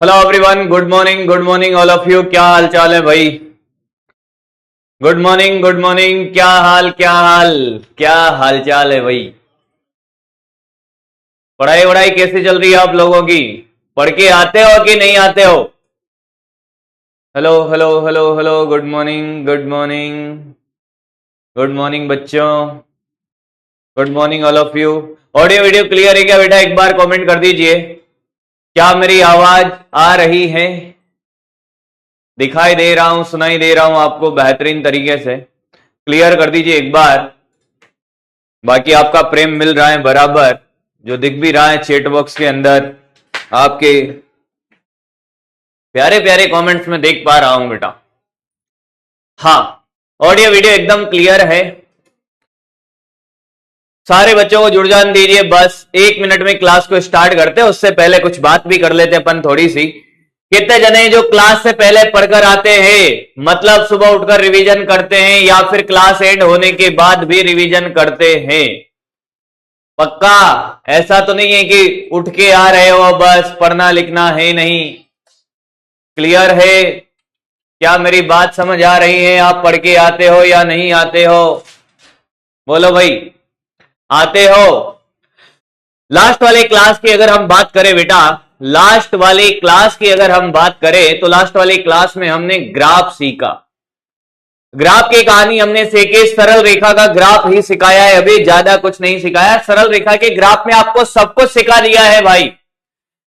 Hello everyone, good morning all of you. क्या हाल चाल है भाई? Good morning. क्या हाल चाल है भाई? पढ़ाई वढ़ाई कैसी चल रही है आप लोगों की? पढ़ के आते हो कि नहीं आते हो? हेलो, गुड मॉर्निंग बच्चों, good morning all of you. Audio video clear है क्या बेटा? एक बार कमेंट कर दीजिए। क्या मेरी आवाज आ रही है? दिखाई दे रहा हूं, सुनाई दे रहा हूं आपको बेहतरीन तरीके से? क्लियर कर दीजिए एक बार। बाकी आपका प्रेम मिल रहा है बराबर, जो दिख भी रहा है चैट बॉक्स के अंदर। आपके प्यारे प्यारे कमेंट्स में देख पा रहा हूं बेटा। हाँ, ऑडियो वीडियो एकदम क्लियर है। सारे बच्चों को जुड़ जान दीजिए। बस 1 मिनट में क्लास को स्टार्ट करते हैं, उससे पहले कुछ बात भी कर लेते अपन थोड़ी सी। कितने जने जो क्लास से पहले पढ़कर आते हैं, मतलब सुबह उठकर रिवीजन करते हैं या फिर क्लास एंड होने के बाद भी रिवीजन करते हैं? पक्का? ऐसा तो नहीं है कि उठ के आ रहे हो बस पढ़ना लिखना है नहीं? क्लियर है? क्या मेरी बात समझ आ रही है? आप पढ़ के आते हो या नहीं आते हो? बोलो भाई, आते हो? लास्ट वाले क्लास की अगर हम बात करें बेटा, लास्ट वाली क्लास की अगर हम बात करें तो लास्ट वाली क्लास में हमने ग्राफ सीखा। ग्राफ की कहानी हमने सीखी। सरल रेखा का ग्राफ ही सिखाया है, अभी ज्यादा कुछ नहीं सिखाया। सरल रेखा के ग्राफ में आपको सब कुछ सिखा दिया है भाई।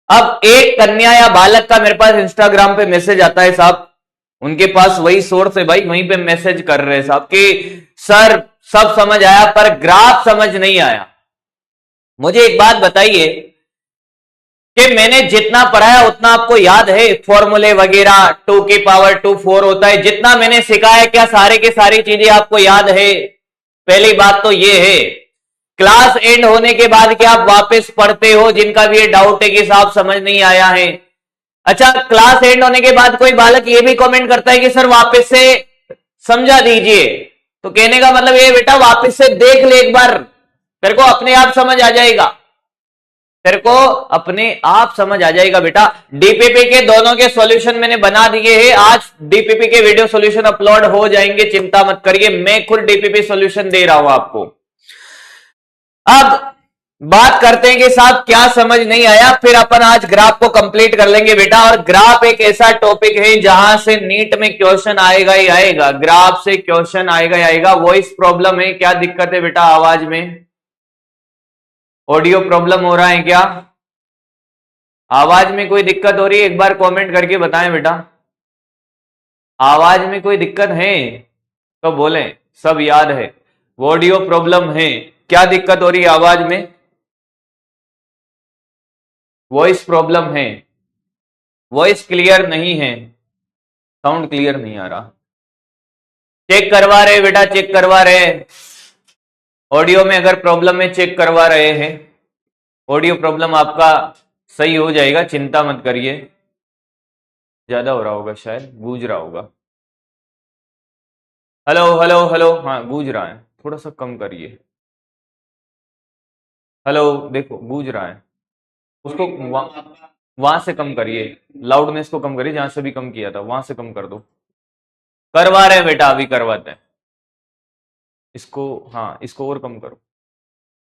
अब एक कन्या या बालक का मेरे पास इंस्टाग्राम पे मैसेज आता है साहब, उनके पास वही सोर्स है भाई, वहीं पे मैसेज कर रहे हैं साहब कि सर सब समझ आया पर ग्राफ समझ नहीं आया। मुझे एक बात बताइए कि मैंने जितना पढ़ाया उतना आपको याद है? फॉर्मूले वगैरह 2 की पावर 2 4 होता है, जितना मैंने सिखाया क्या सारे के सारी चीजें आपको याद है? पहली बात तो ये है। क्लास एंड होने के बाद क्या आप वापस पढ़ते हो? जिनका भी ये डाउट है कि साहब समझ नहीं आया है। अच्छा, क्लास एंड होने के बाद कोई बालक ये भी कमेंट करता है कि सर वापस से समझा दीजिए, तो कहने का मतलब ये बेटा वापस से देख ले एक बार, तेरे को अपने आप समझ आ जाएगा। तेरे को अपने आप समझ आ जाएगा बेटा। डीपीपी के दोनों के सॉल्यूशन मैंने बना दिए हैं। आज डीपीपी के वीडियो सॉल्यूशन अपलोड हो जाएंगे, चिंता मत करिए, मैं खुद डीपीपी सॉल्यूशन दे रहा हूं आपको। अब बात करते हैं कि साहब क्या समझ नहीं आया, फिर अपन आज ग्राफ को कंप्लीट कर लेंगे बेटा। और ग्राफ एक ऐसा टॉपिक है जहां से नीट में क्वेश्चन आएगा ही आएगा, ग्राफ से क्वेश्चन आएगा ही आएगा। वॉइस प्रॉब्लम है? क्या दिक्कत है बेटा आवाज में? ऑडियो प्रॉब्लम हो रहा है क्या? आवाज में कोई दिक्कत हो रही है? एक बार कमेंट करके बताएं बेटा। आवाज में कोई दिक्कत है तो बोलें, सब याद है। ऑडियो प्रॉब्लम है? क्या दिक्कत हो रही है आवाज में? वॉइस प्रॉब्लम है? वॉइस क्लियर नहीं है? साउंड क्लियर नहीं आ रहा? चेक करवा रहे बेटा, चेक करवा रहे। ऑडियो में अगर प्रॉब्लम है चेक करवा रहे हैं। ऑडियो प्रॉब्लम आपका सही हो जाएगा, चिंता मत करिए। ज्यादा हो रहा होगा, शायद गूंज रहा होगा। हेलो, हाँ गूंज रहा है, थोड़ा सा कम करिए। हेलो, देखो गूंज रहा है, उसको वहां से कम करिए। लाउडनेस को कम करिए, जहां से भी कम किया था वहां से कम कर दो। करवा रहे हैं बेटा, अभी करवाते हैं इसको। हाँ, इसको और कम करो,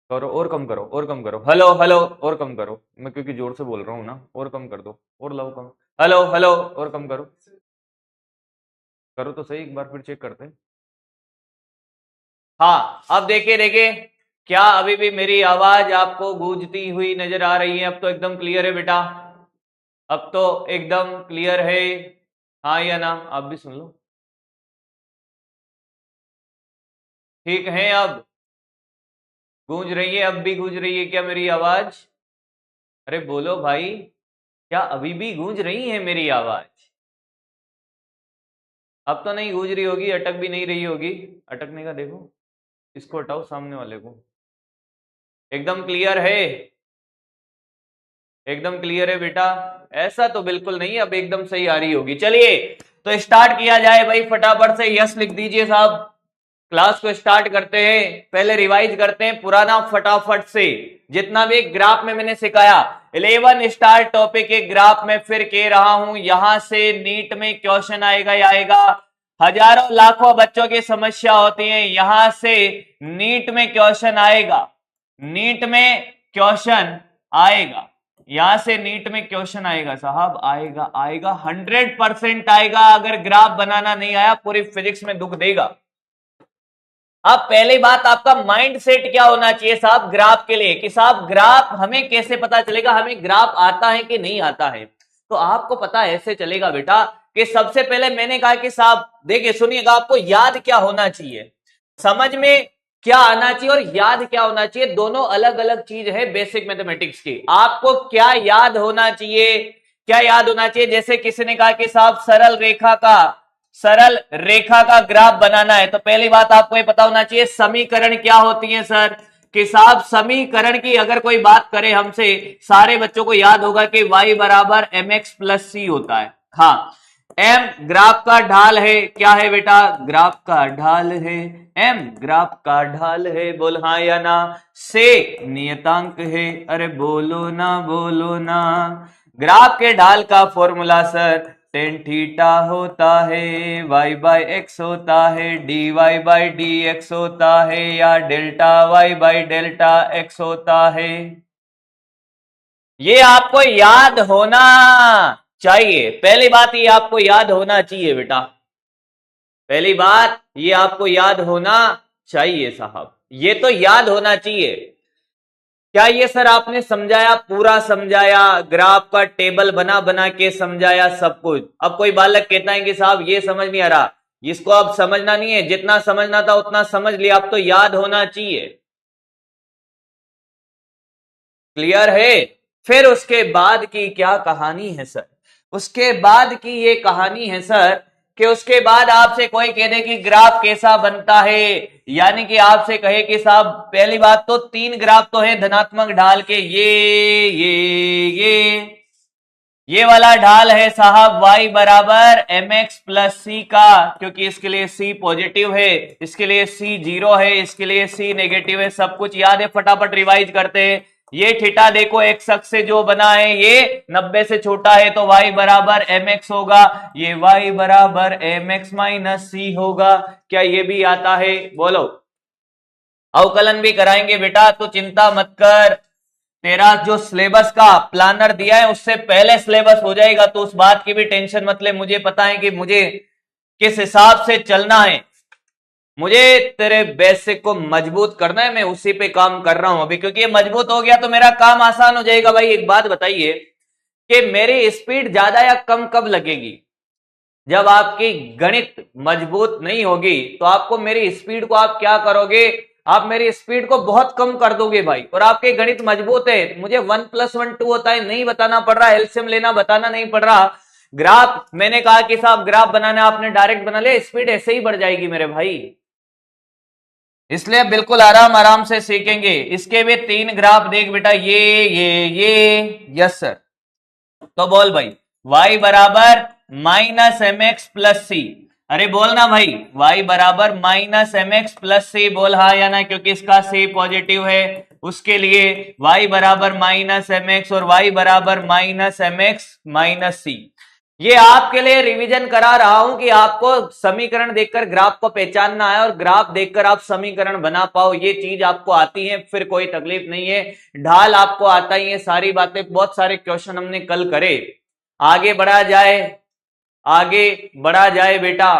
करो और कम करो, और कम करो। हेलो और कम करो, मैं क्योंकि जोर से बोल रहा हूँ ना, और कम कर दो, और लो कम। हेलो और कम करो, करो तो सही, एक बार फिर चेक करते हैं। हाँ, अब देखिए देखिए, क्या अभी भी मेरी आवाज आपको गूंजती हुई नजर आ रही है? अब तो एकदम क्लियर है बेटा, अब तो एकदम क्लियर है। हाँ या ना? आप भी सुन लो। ठीक है, अब गूंज रही है? अब भी गूंज रही है क्या मेरी आवाज? अरे बोलो भाई, क्या अभी भी गूंज रही है मेरी आवाज? अब तो नहीं गूंज रही होगी, अटक भी नहीं रही होगी। अटकने का देखो, इसको हटाओ सामने वाले को। एकदम क्लियर है? एकदम क्लियर है बेटा? ऐसा तो बिल्कुल नहीं, अब एकदम सही आ रही होगी। चलिए तो स्टार्ट किया जाए भाई, फटाफट से यस लिख दीजिए साहब। क्लास को स्टार्ट करते हैं, पहले रिवाइज करते हैं पुराना फटाफट से, जितना भी ग्राफ में मैंने सिखाया। 11 स्टार टॉपिक के ग्राफ में फिर कह रहा हूं, यहां से नीट में क्वेश्चन आएगा ही आएगा। हजारों लाखों बच्चों की समस्या होती है, यहां से नीट में क्वेश्चन आएगा, नीट में क्वेश्चन आएगा, यहां से नीट में क्वेश्चन आएगा साहब, आएगा आएगा 100% आएगा। अगर ग्राफ बनाना नहीं आया पूरी फिजिक्स में दुख देगा। अब पहली बात, आपका माइंड सेट क्या होना चाहिए साहब ग्राफ के लिए, कि साहब ग्राफ हमें कैसे पता चलेगा, हमें ग्राफ आता है कि नहीं आता है। तो आपको पता ऐसे चलेगा बेटा कि सबसे पहले मैंने कहा कि साहब देखिए सुनिएगा, आपको याद क्या होना चाहिए, समझ में क्या आना चाहिए और याद क्या होना चाहिए, दोनों अलग अलग चीज है बेसिक मैथमेटिक्स की। आपको क्या याद होना चाहिए, क्या याद होना चाहिए, जैसे किसी ने कहा कि साहब सरल रेखा का ग्राफ बनाना है, तो पहली बात आपको ये पता होना चाहिए समीकरण क्या होती है सर, कि साहब समीकरण की अगर कोई बात करे हमसे, सारे बच्चों को याद होगा कि y बराबर mx प्लस सी होता है। हाँ, m ग्राफ का ढाल है, क्या है बेटा, ग्राफ का ढाल है, m ग्राफ का ढाल है, बोल हाँ या ना, से नियतांक है, अरे बोलो ना, ग्राफ के ढाल का फॉर्मूला सर टेन थीटा होता है, y बाई एक्स होता है, dy बाई डी एक्स होता है, या delta y by delta x होता है। ये आपको याद होना चाहिए, पहली बात ये आपको याद होना चाहिए बेटा, पहली बात ये आपको याद होना चाहिए साहब, ये तो याद होना चाहिए। क्या ये सर आपने समझाया, पूरा समझाया, ग्राफ का टेबल बना बना के समझाया सब कुछ। अब कोई बालक कहता है कि साहब ये समझ नहीं आ रहा, इसको अब समझना नहीं है, जितना समझना था उतना समझ लिया, अब तो याद होना चाहिए। क्लियर है? फिर उसके बाद की क्या कहानी है सर, उसके बाद की ये कहानी है सर कि उसके बाद आपसे कोई कह दे कि ग्राफ कैसा बनता है, यानी कि आपसे कहे कि साहब पहली बात तो 3 ग्राफ तो है धनात्मक ढाल के, ये वाला ढाल है साहब y बराबर mx प्लस सी का, क्योंकि इसके लिए c पॉजिटिव है, इसके लिए c 0 है, इसके लिए c नेगेटिव है, सब कुछ याद है, फटाफट रिवाइज करते हैं। ये थीटा देखो एक अक्ष से जो बना है ये 90 से छोटा है, तो y बराबर mx होगा, ये y बराबर mx माइनस सी होगा। क्या ये भी आता है, बोलो। अवकलन भी कराएंगे बेटा, तो चिंता मत कर, तेरा जो सिलेबस का प्लानर दिया है उससे पहले सिलेबस हो जाएगा, तो उस बात की भी टेंशन मत ले। मुझे पता है कि मुझे किस हिसाब से चलना है, मुझे तेरे बेसिक को मजबूत करना है, मैं उसी पे काम कर रहा हूं अभी, क्योंकि ये मजबूत हो गया तो मेरा काम आसान हो जाएगा। भाई एक बात बताइए कि मेरी स्पीड ज्यादा या कम कब लगेगी, जब आपकी गणित मजबूत नहीं होगी तो आपको मेरी स्पीड को आप क्या करोगे, आप मेरी स्पीड को बहुत कम कर दोगे भाई, और आपके गणित मजबूत है, मुझे 1 + 1 2 होता है नहीं बताना पड़ रहा, एलसीएम लेना बताना नहीं पड़ रहा, ग्राफ मैंने कहा कि साहब ग्राफ बनाना आपने डायरेक्ट बना लिया, स्पीड ऐसे ही बढ़ जाएगी मेरे भाई, इसलिए बिल्कुल आराम आराम से सीखेंगे। इसके भी 3 ग्राफ देख बेटा, ये यस सर, तो बोल भाई y बराबर माइनस एम एक्स प्लस सी, अरे बोलना भाई y बराबर माइनस एम एक्स प्लस सी, बोल हाँ या ना, क्योंकि इसका c पॉजिटिव है, उसके लिए y बराबर माइनस एम एक्स और y बराबर माइनस एम एक्स माइनस सी। ये आपके लिए रिवीजन करा रहा हूं कि आपको समीकरण देखकर ग्राफ को पहचानना है और ग्राफ देखकर आप समीकरण बना पाओ, ये चीज आपको आती है, फिर कोई तकलीफ नहीं है, ढाल आपको आता ही है, सारी बातें, बहुत सारे क्वेश्चन हमने कल करे। आगे बढ़ा जाए, आगे बढ़ा जाए बेटा,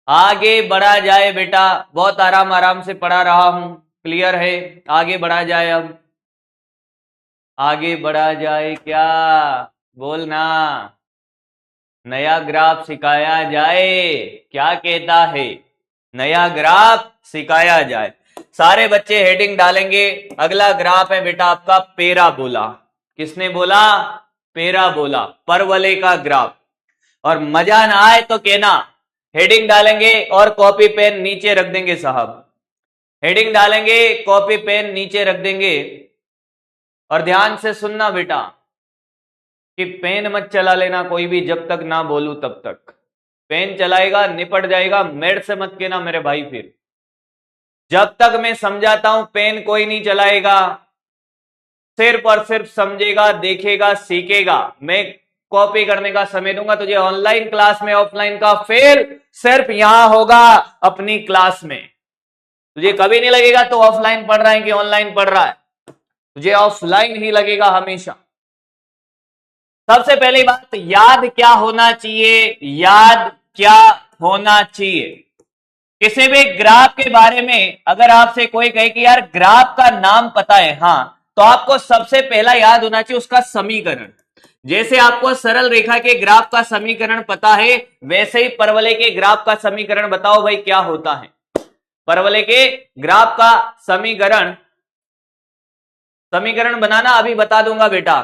आगे बढ़ा जाए बेटा, बहुत आराम आराम से पढ़ा रहा हूं, क्लियर है, आगे बढ़ा जाए, अब आगे बढ़ा जाए, क्या बोलना, नया ग्राफ सिखाया जाए, क्या कहता है, नया ग्राफ सिखाया जाए, सारे बच्चे हेडिंग डालेंगे। अगला ग्राफ है बेटा आपका पैराबोला, किसने बोला, पैराबोला, परवलय का ग्राफ, और मजा ना आए तो कहना, हेडिंग डालेंगे और कॉपी पेन नीचे रख देंगे साहब, हेडिंग डालेंगे कॉपी पेन नीचे रख देंगे, और ध्यान से सुनना बेटा, कि पेन मत चला लेना कोई भी जब तक ना बोलूं तब तक। पेन चलाएगा निपट जाएगा, मेरे से मत कहना मेरे भाई। फिर जब तक मैं समझाता हूं पेन कोई नहीं चलाएगा, सिर्फ और सिर्फ समझेगा, देखेगा, सीखेगा। मैं कॉपी करने का समय दूंगा तुझे ऑनलाइन क्लास में, ऑफलाइन का फेल सिर्फ यहां होगा अपनी क्लास में। तुझे कभी नहीं लगेगा तो ऑफलाइन पढ़ रहा है कि ऑनलाइन पढ़ रहा है, तुझे ऑफलाइन ही लगेगा हमेशा। सबसे पहली बात, याद क्या होना चाहिए? याद क्या होना चाहिए? किसी भी ग्राफ के बारे में अगर आपसे कोई कहे कि यार ग्राफ का नाम पता है, हाँ, तो आपको सबसे पहला याद होना चाहिए उसका समीकरण। जैसे आपको सरल रेखा के ग्राफ का समीकरण पता है, वैसे ही परवलय के ग्राफ का समीकरण बताओ भाई क्या होता है। परवलय के ग्राफ का समीकरण, समीकरण बनाना अभी बता दूंगा बेटा,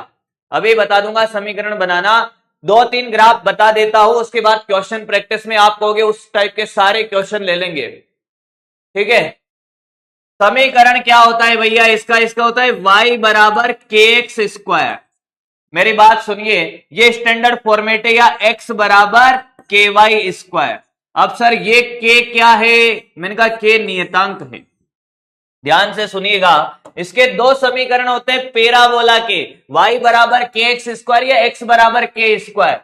अभी बता दूंगा समीकरण बनाना। 2-3 ग्राफ बता देता हूं, उसके बाद क्वेश्चन प्रैक्टिस में आप कहोगे उस टाइप के सारे क्वेश्चन ले लेंगे, ठीक है। समीकरण क्या होता है भैया इसका? इसका होता है y बराबर के एक्स स्क्वायर। मेरी बात सुनिए, ये स्टैंडर्ड फॉर्मेट है, या x बराबर के वाई स्क्वायर। अब सर ये k क्या है? मैंने कहा k नियतांक है। ध्यान से सुनिएगा, इसके दो समीकरण होते हैं पैराबोला के, y बराबर के एक्स स्क्वायर या x बराबर के स्क्वायर।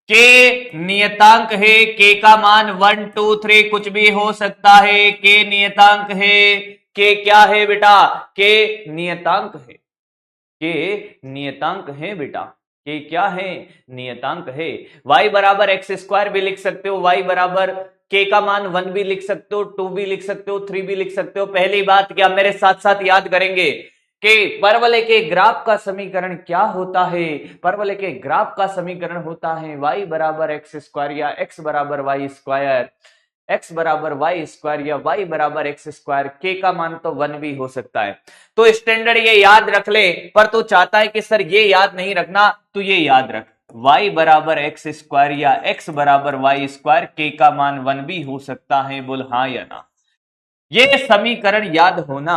के नियतांक है, के का मान 1 2 3 कुछ भी हो सकता है, के नियतांक है। के क्या है बेटा? के नियतांक है, के नियतांक है बेटा। के क्या है? नियतांक है। y बराबर एक्स स्क्वायर भी लिख सकते हो, y बराबर के का मान 1 भी लिख सकते हो, 2 भी लिख सकते हो, 3 भी लिख सकते हो। पहली बात क्या, मेरे साथ साथ याद करेंगे कि परवलय के ग्राफ का समीकरण क्या होता है? परवलय के ग्राफ का समीकरण होता है y बराबर एक्स स्क्वायर या x बराबर वाई स्क्वायर, x बराबर वाई स्क्वायर या y बराबर एक्स स्क्वायर। के का मान तो 1 भी हो सकता है। तो स्टैंडर्ड ये याद रख ले, पर तू चाहता है कि सर ये याद नहीं रखना, तो ये याद रख, y बराबर एक्स स्क्वायर या x बराबर वाई स्क्वायर, के का मान 1 भी हो सकता है। बोल हाँ या ना। ये समीकरण याद होना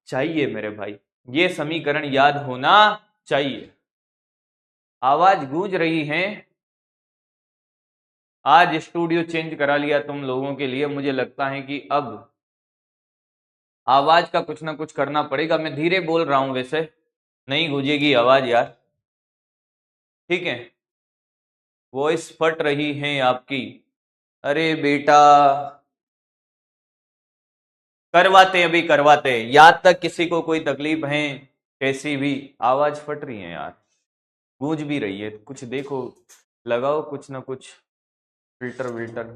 चाहिए मेरे भाई, ये समीकरण याद होना चाहिए। आवाज गूंज रही है, आज स्टूडियो चेंज करा लिया तुम लोगों के लिए, मुझे लगता है कि अब आवाज का कुछ ना कुछ करना पड़ेगा। मैं धीरे बोल रहा हूं, वैसे नहीं गूंजेगी आवाज यार, ठीक है। वॉइस फट रही है आपकी। अरे बेटा करवाते, अभी करवाते, याद तक किसी को कोई तकलीफ है कैसी भी, आवाज फट रही है यार, गूंज भी रही है। कुछ देखो, लगाओ कुछ ना कुछ फिल्टर विल्टर।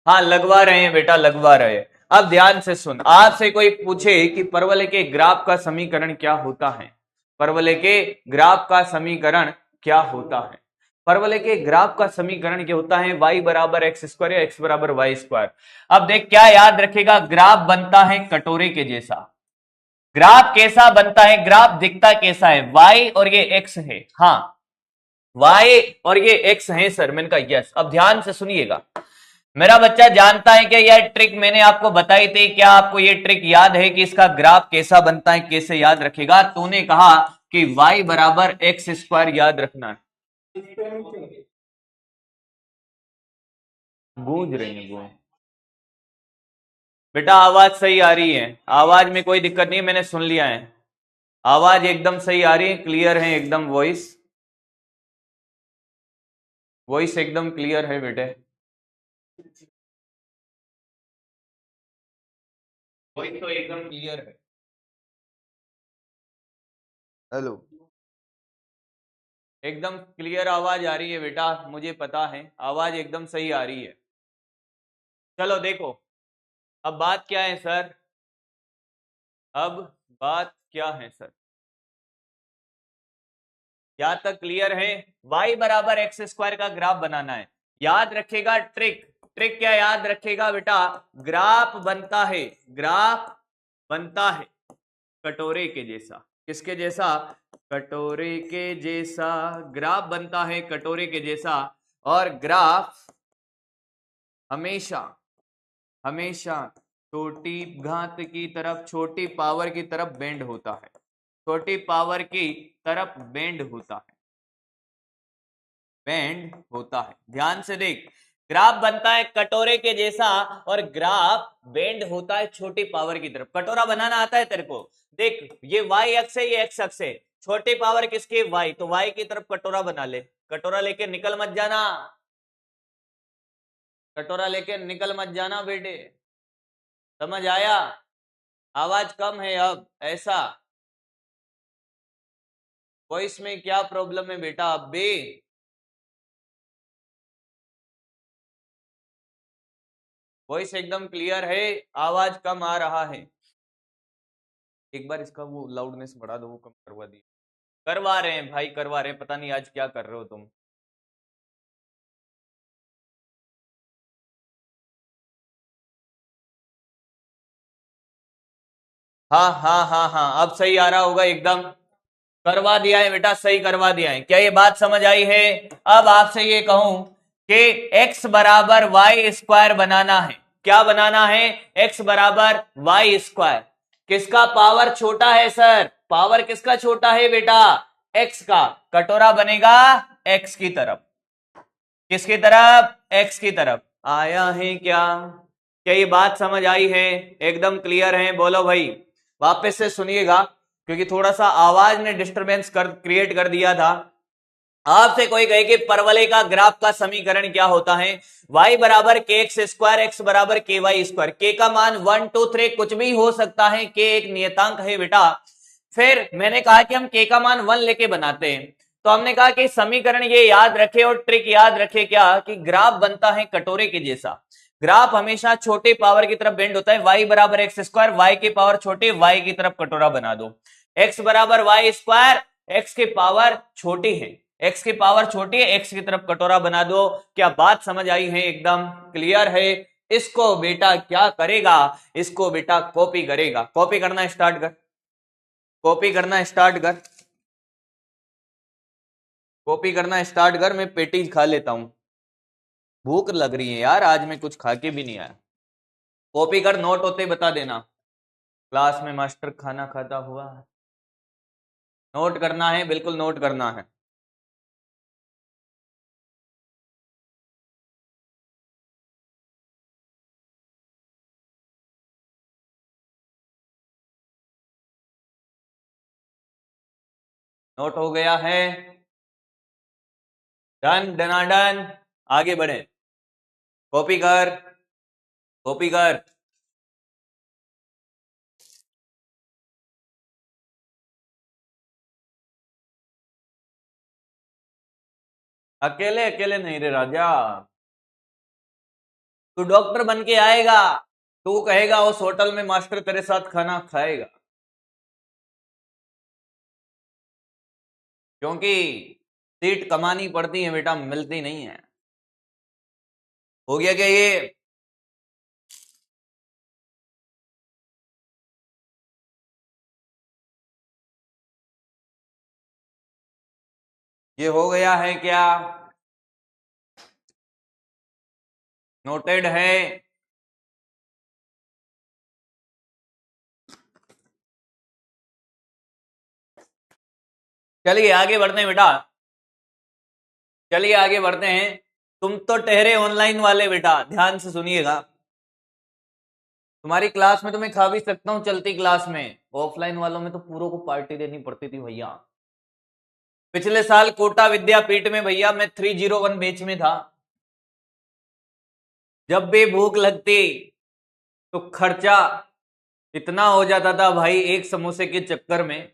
हाँ लगवा रहे हैं बेटा, लगवा रहे हैं। अब ध्यान से सुन, आपसे कोई पूछे कि परवलय के ग्राफ का समीकरण क्या होता है, परवलय के ग्राफ का समीकरण क्या होता है? परवलय के ग्राफ का समीकरण क्या होता है? y बराबर एक्स स्क्वायर या x बराबर वाई स्क्वायर। अब देख क्या याद रखेगा, ग्राफ बनता है कटोरे के जैसा। ग्राफ कैसा बनता है? ग्राफ दिखता कैसा है? y और ये x है, हाँ y और ये x है सर। मैंने कहा यस। अब ध्यान से सुनिएगा, मेरा बच्चा जानता है कि यह ट्रिक मैंने आपको बताई थी, क्या आपको ये ट्रिक याद है कि इसका ग्राफ कैसा बनता है, कैसे याद रखेगा? तूने कहा कि y बराबर एक्स स्क्वायर याद रखना है। गूंज रही है गूंज। बेटा आवाज सही आ रही है, आवाज में कोई दिक्कत नहीं है, मैंने सुन लिया है। आवाज एकदम सही आ रही है, क्लियर है एकदम, वॉइस वॉइस एकदम क्लियर है बेटे, वॉइस तो एकदम क्लियर है। हेलो, एकदम क्लियर आवाज आ रही है बेटा, मुझे पता है आवाज एकदम सही आ रही है। चलो देखो, अब बात क्या है सर? अब बात क्या है सर? यहां तक क्लियर है? y बराबर एक्स स्क्वायर का ग्राफ बनाना है। याद रखेगा ट्रिक, ट्रिक क्या याद रखेगा बेटा? ग्राफ बनता है, ग्राफ बनता है कटोरे के जैसा। किसके जैसा? कटोरे के जैसा। ग्राफ बनता है कटोरे के जैसा, और ग्राफ हमेशा हमेशा छोटी घात की तरफ, छोटी पावर की तरफ बेंड होता है, छोटी पावर की तरफ बेंड होता है। बेंड होता है। ध्यान से देख, ग्राफ बनता है कटोरे के जैसा और ग्राफ बेंड होता है छोटी पावर की तरफ। कटोरा बनाना आता है तेरे को? देख, ये वाई अक्ष है, ये एक्स अक्ष है, छोटी पावर किसकी? वाई, तो वाई की तरफ कटोरा बना ले। कटोरा लेके निकल मत जाना, कटोरा लेके निकल मत जाना बेटे, समझ आया? आवाज कम है अब, ऐसा वॉइस में क्या प्रॉब्लम है बेटा? अब भी वॉइस एकदम क्लियर है, आवाज कम आ रहा है। एक बार इसका वो लाउडनेस बढ़ा दो, वो कम करवा दिए। करवा रहे हैं भाई, करवा रहे हैं, पता नहीं आज क्या कर रहे हो तुम। हाँ हाँ हाँ हाँ, अब सही आ रहा होगा एकदम। करवा दिया है बेटा, सही करवा दिया है। क्या ये बात समझ आई है? अब आपसे ये कहूं कि x बराबर वाई स्क्वायर बनाना है। क्या बनाना है? x बराबर वाई स्क्वायर। किसका पावर छोटा है सर? पावर किसका छोटा है बेटा? x का। कटोरा बनेगा x की तरफ। किसकी तरफ? x की तरफ। आया है क्या? क्या ये बात समझ आई है? एकदम क्लियर है? बोलो भाई, वापस से सुनिएगा, क्योंकि थोड़ा सा आवाज ने डिस्टरबेंस क्रिएट कर दिया था। आपसे कोई कहे कि परवलय का ग्राफ का समीकरण क्या होता है? y बराबर के एक्स स्क्वायर, एक्स बराबर के वाई स्क्वायर। के का मान 1 2 3 कुछ भी हो सकता है, के एक नियतांक है बेटा। फिर मैंने कहा कि हम के का मान 1 लेके बनाते हैं, तो हमने कहा कि समीकरण ये याद रखे और ट्रिक याद रखे क्या, कि ग्राफ बनता है कटोरे के जैसा। ग्राफ हमेशा छोटे पावर की तरफ बेंड होता है। y बराबर एक्स स्क्वायर, वाई की पावर छोटी, y की तरफ कटोरा बना दो। x बराबर वाई स्क्वायर, x की पावर छोटी है, x की पावर छोटी है, x की तरफ कटोरा बना दो। क्या बात समझ आई है? एकदम क्लियर है। इसको बेटा क्या करेगा? इसको बेटा कॉपी करेगा। कॉपी करना स्टार्ट कर, कॉपी करना स्टार्ट कर, कॉपी करना स्टार्ट कर। मैं पेटीज खा लेता हूं, भूख लग रही है यार, आज मैं कुछ खा के भी नहीं आया। कॉपी कर, नोट होते ही बता देना। क्लास में मास्टर खाना खाता हुआ। नोट करना है, बिल्कुल नोट करना है। नोट हो गया है? डन डनाडन, आगे बढ़े। कॉपी कर, कॉपी कर। अकेले अकेले नहीं रे राजा, तू डॉक्टर बन के आएगा, तू कहेगा उस होटल में मास्टर तेरे साथ खाना खाएगा, क्योंकि सीट कमानी पड़ती है बेटा, मिलती नहीं है। हो गया क्या ये? ये हो गया है क्या? नोटेड है? चलिए आगे बढ़ते हैं बेटा, चलिए आगे बढ़ते हैं। तुम तो ठहरे ऑनलाइन वाले बेटा, ध्यान से सुनिएगा। तुम्हारी क्लास में तो मैं खा भी सकता हूँ चलती क्लास में, ऑफलाइन वालों में तो पूरों को पार्टी देनी पड़ती थी भैया। पिछले साल कोटा विद्यापीठ में भैया मैं 301 बैच में था। जब भी भूख लगती तो खर्चा इतना हो जाता था भाई एक समोसे के चक्कर में,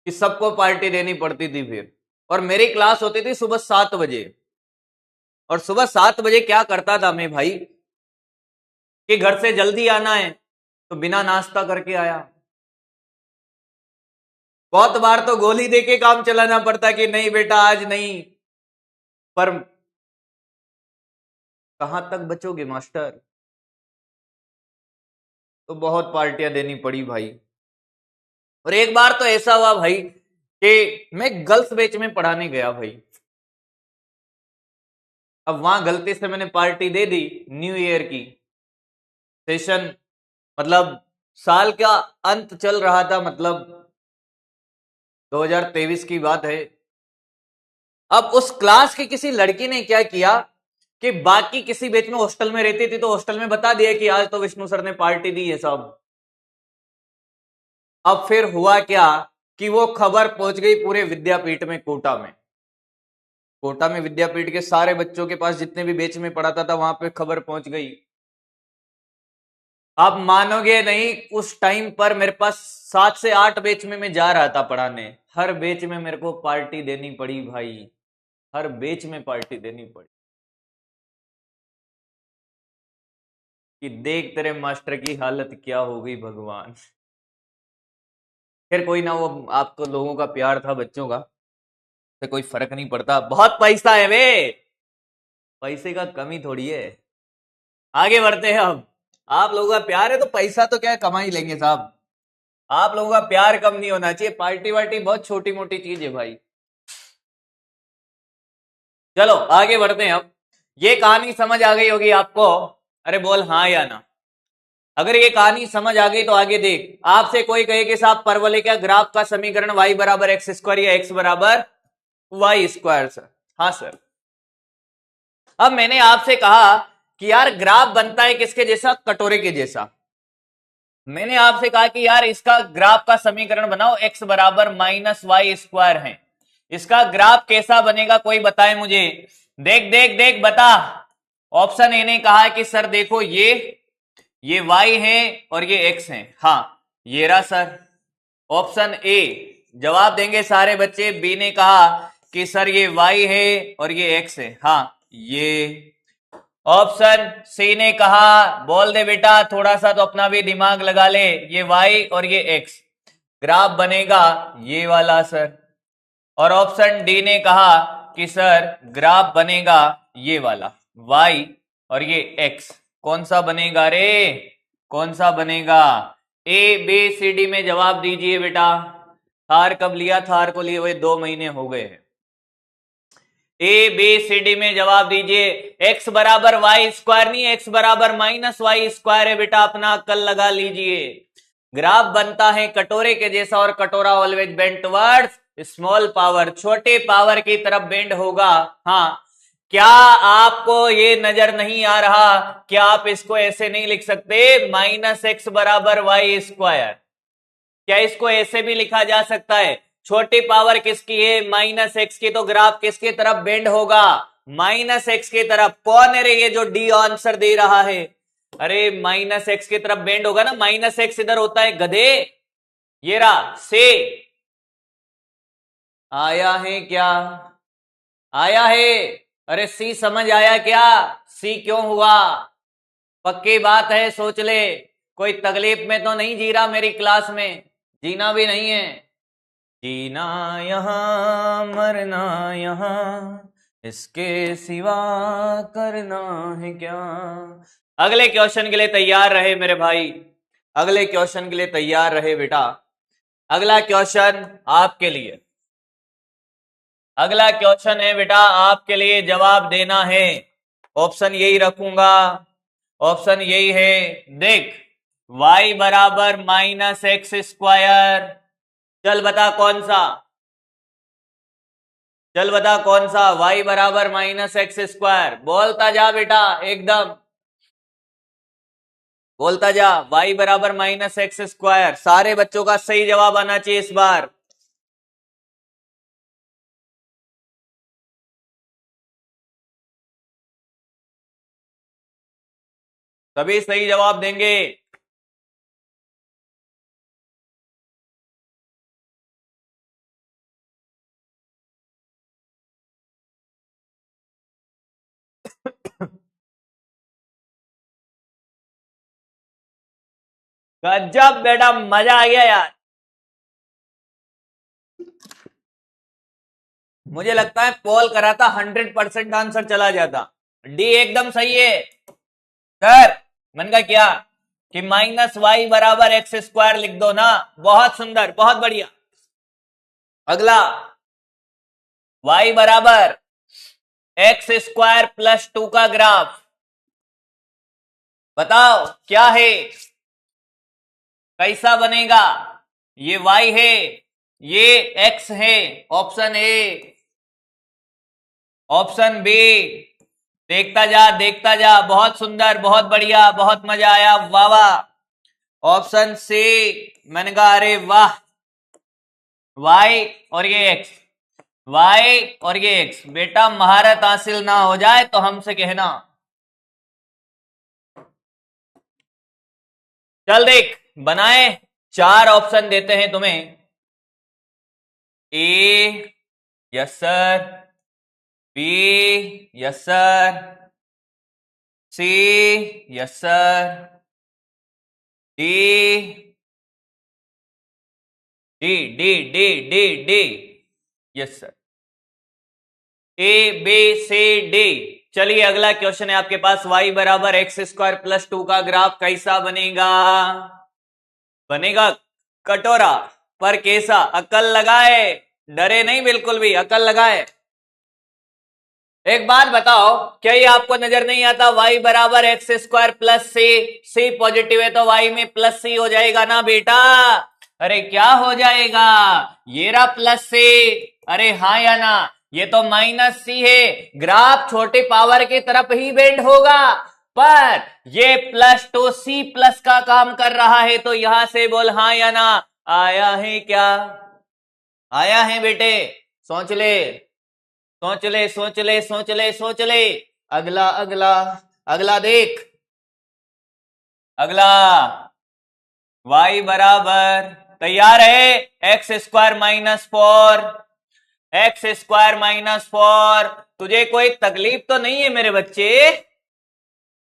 कि सबको पार्टी देनी पड़ती थी फिर। और मेरी क्लास होती थी सुबह 7 बजे, और सुबह 7 बजे क्या करता था मैं भाई, कि घर से जल्दी आना है तो बिना नाश्ता करके आया। बहुत बार तो गोली देके काम चलाना पड़ता कि नहीं बेटा आज नहीं, पर कहां तक बचोगे मास्टर। तो बहुत पार्टियां देनी पड़ी भाई। और एक बार तो ऐसा हुआ भाई कि मैं गर्ल्स बैच में पढ़ाने गया भाई। अब वहां गलती से मैंने पार्टी दे दी न्यू ईयर की। सेशन मतलब साल का अंत चल रहा था, मतलब 2023 की बात है। अब उस क्लास की किसी लड़की ने क्या किया कि बाकी किसी बेच में हॉस्टल में रहती थी तो हॉस्टल में बता दिया कि आज तो विष्णु सर ने पार्टी दी है सब। अब फिर हुआ क्या कि वो खबर पहुंच गई पूरे विद्यापीठ में, कोटा में। कोटा में विद्यापीठ के सारे बच्चों के पास जितने भी बेच में पढ़ाता था वहां पे खबर पहुंच गई। आप मानोगे नहीं, उस टाइम पर मेरे पास 7 से 8 बेच में मैं जा रहा था पढ़ाने, हर बेच में मेरे को पार्टी देनी पड़ी भाई, हर बेच में पार्टी देनी पड़ी कि देख तेरे मास्टर की हालत क्या हो गई भगवान। फिर कोई ना, वो आपको लोगों का प्यार था बच्चों का, तो कोई फर्क नहीं पड़ता, बहुत पैसा है वे, पैसे का कमी थोड़ी है। आगे बढ़ते हैं अब। आप लोगों का प्यार है तो पैसा तो क्या कमा ही लेंगे साहब। आप लोगों का प्यार कम नहीं होना चाहिए, पार्टी वार्टी बहुत छोटी मोटी चीज है भाई। चलो आगे बढ़ते हैं अब। ये कहानी समझ आ गई होगी आपको, अरे बोल हाँ या ना। अगर ये कहानी समझ आ गई तो आगे देख, आपसे कोई कहे कि साहब परवलय का ग्राफ का समीकरण y बराबर एक्स स्क्वायर या x बराबर वाई स्क्वायर सर। हाँ सर। अब मैंने आपसे कहा कि यार ग्राफ बनता है किसके जैसा, कटोरे के जैसा। मैंने आपसे कहा कि यार इसका ग्राफ का समीकरण बनाओ, x बराबर माइनस वाई स्क्वायर है। इसका ग्राफ कैसा बनेगा कोई बताए मुझे। देख देख देख बता। ऑप्शन ए ने कहा कि सर देखो ये y है और ये x है। हाँ ये रहा सर ऑप्शन ए, जवाब देंगे सारे बच्चे। बी ने कहा कि सर ये y है और ये x है। हाँ ये। ऑप्शन सी ने कहा, बोल दे बेटा थोड़ा सा तो अपना भी दिमाग लगा ले, ये y और ये x, ग्राफ बनेगा ये वाला सर। और ऑप्शन डी ने कहा कि सर ग्राफ बनेगा ये वाला, y और ये x। कौन सा बनेगा रे, कौन सा बनेगा। ए बी सी डी में जवाब दीजिए बेटा। थार कब लिया, थार को लिए हुए 2 महीने हो गए हैं। ए बी सी डी में जवाब दीजिए। x बराबर वाई स्क्वायर नहीं, x बराबर माइनस वाई स्क्वायर है बेटा, अपना अक्ल लगा लीजिए। ग्राफ बनता है कटोरे के जैसा और कटोरा always bend towards small power, छोटे पावर की तरफ बेंड होगा। हाँ क्या आपको ये नजर नहीं आ रहा कि आप इसको ऐसे नहीं लिख सकते, माइनस एक्स बराबर वाई स्क्वायर। क्या इसको ऐसे भी लिखा जा सकता है, छोटी पावर किसकी है माइनस एक्स की, तो ग्राफ किसके तरफ बेंड होगा, माइनस एक्स की तरफ। कौन है रे ये जो डी आंसर दे रहा है, अरे माइनस एक्स की तरफ बेंड होगा ना, माइनस एक्स इधर होता है गधे। ये रहा से, आया है क्या, आया है। अरे सी समझ आया क्या, सी क्यों हुआ, पक्की बात है सोच ले। कोई तकलीफ में तो नहीं जी रहा मेरी क्लास में, जीना भी नहीं है। जीना यहां मरना यहां, इसके सिवा करना है क्या। अगले क्वेश्चन के लिए तैयार रहे मेरे भाई, अगले क्वेश्चन के लिए तैयार रहे बेटा। अगला क्वेश्चन आपके लिए, अगला क्वेश्चन है बेटा आपके लिए, जवाब देना है। ऑप्शन यही रखूंगा, ऑप्शन यही है। देख y बराबर माइनस एक्स स्क्वायर, चल बता कौन सा, चल बता कौन सा, y बराबर माइनस एक्स स्क्वायर, बोलता जा बेटा एकदम बोलता जा। y बराबर माइनस एक्स स्क्वायर, सारे बच्चों का सही जवाब आना चाहिए इस बार। सभी सही जवाब देंगे। गजब बेटा, मजा आ गया यार। मुझे लगता है पोल करा था 100% आंसर चला जाता। डी एकदम सही है सर। मन का क्या कि माइनस वाई बराबर एक्स स्क्वायर लिख दो ना, बहुत सुंदर बहुत बढ़िया। अगला वाई बराबर एक्स स्क्वायर प्लस 2 का ग्राफ, बताओ क्या है, कैसा बनेगा। ये y है, ये x है, ऑप्शन ए। ऑप्शन बी, देखता जा, बहुत सुंदर, बहुत बढ़िया, बहुत मजा आया, वाह वाह। ऑप्शन सी, मैंने कहा अरे वाह, वाई और ये एक्स, वाई और ये एक्स। बेटा महारत हासिल ना हो जाए तो हमसे कहना। चल देख बनाए, 4 ऑप्शन देते हैं तुम्हें। A yes sir, B yes sir, C yes sir, D D D D D D yes sir, A B C D. चलिए अगला क्वेश्चन है आपके पास, y बराबर एक्स स्क्वायर प्लस 2 का ग्राफ कैसा बनेगा? बनेगा कटोरा, पर कैसा? अकल लगाए, डरे नहीं बिल्कुल भी, अकल लगाए। एक बात बताओ, क्या ये आपको नजर नहीं आता y बराबर एक्स स्क्वायर प्लस सी पॉजिटिव है तो y में प्लस सी हो जाएगा ना बेटा? अरे क्या हो जाएगा? ये रहा प्लस सी, अरे हाँ या ना? ये तो माइनस सी है, ग्राफ छोटे पावर की तरफ ही बेंड होगा, पर ये प्लस टू सी प्लस का काम कर रहा है, तो यहां से बोल हाँ या ना। आया है क्या? आया है बेटे? सोच ले सोच ले सोच ले सोच ले सोच ले। अगला अगला अगला देख, अगला y बराबर, तैयार है? X square minus 4, x square minus 4। तुझे कोई तकलीफ तो नहीं है मेरे बच्चे?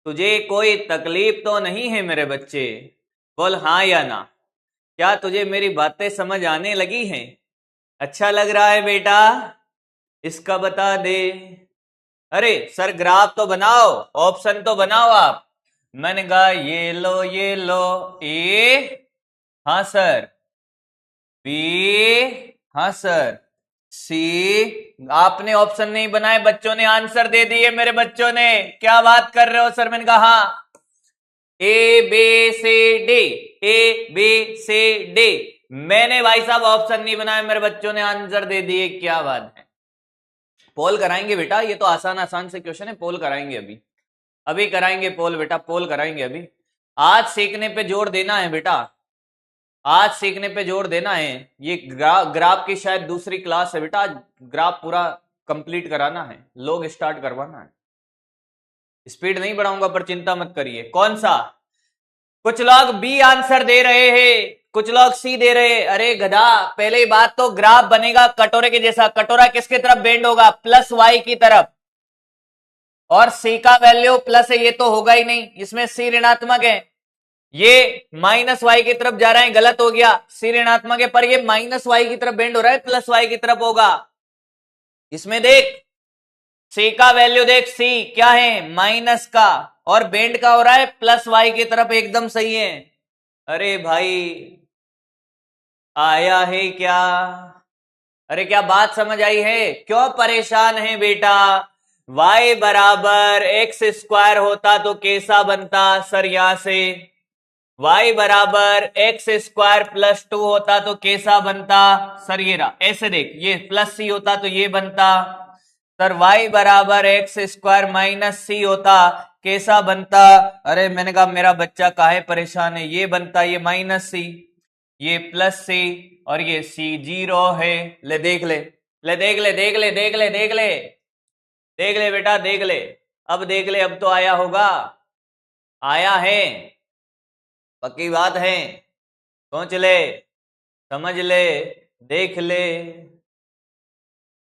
तुझे कोई तकलीफ तो नहीं है मेरे बच्चे? बोल हाँ या ना। क्या तुझे मेरी बातें समझ आने लगी हैं? अच्छा लग रहा है बेटा? इसका बता दे। अरे सर ग्राफ तो बनाओ, ऑप्शन तो बनाओ आप। मैंने कहा ये लो, ए हाँ सर, बी हाँ सर, सी। आपने ऑप्शन नहीं बनाए, बच्चों ने आंसर दे दिए मेरे बच्चों ने। क्या बात कर रहे हो सर? मैंने कहा हाँ, A B C D, A B C D. मैंने भाई साहब ऑप्शन नहीं बनाया, मेरे बच्चों ने आंसर दे दिए। क्या बात है? पोल कराएंगे बेटा, ये तो आसान आसान से क्वेश्चन है, पोल कराएंगे अभी, अभी कराएंगे पोल बेटा, पोल कराएंगे अभी। आज सीखने पे जोर देना है बेटा, आज सीखने पे जोर देना है। ये ग्राफ की शायद दूसरी क्लास है बेटा, आज ग्राफ पूरा कंप्लीट कराना है, लोग स्टार्ट करवाना है। स्पीड नहीं बढ़ाऊंगा पर चिंता मत करिए। कौन सा? कुछ लोग बी आंसर दे रहे हैं, कुछ लोग सी दे रहे हैं। अरे गधा, पहले बात तो ग्राफ बनेगा कटोरे के जैसा। कटोरा किसके तरफ बेंड होगा? प्लस वाई की तरफ। और सी का वैल्यू प्लस है, ये तो होगा ही नहीं, इसमें सी ऋणात्मक है। ये माइनस वाई की तरफ जा रहा है, गलत हो गया, सी ऋणात्मक है, पर ये माइनस वाई की तरफ बेंड हो रहा है, प्लस वाई की तरफ होगा। इसमें देख, सी का वैल्यू देख, सी क्या है? माइनस का, और बेंड का हो रहा है प्लस वाई की तरफ, एकदम सही है। अरे भाई आया है क्या? अरे क्या बात समझ आई है? क्यों परेशान है बेटा? y बराबर एक्स स्क्वायर होता तो कैसा बनता? सर यहां से y बराबर एक्स स्क्वायर प्लस 2 होता तो कैसा बनता? सर ये रहा, ऐसे देख, ये प्लस सी होता तो ये बनता। सर y बराबर एक्स स्क्वायर माइनस सी होता, कैसा बनता? अरे मैंने कहा मेरा बच्चा काहे परेशान है, ये बनता, ये माइनस सी, ये प्लस सी, और ये सी जीरो है। ले देख ले, ले देख ले, देख ले, देख ले, देख ले, देख ले बेटा, देख ले, अब देख ले, अब तो आया होगा। आया है, पक्की बात है। सोच ले, समझ ले, देख ले।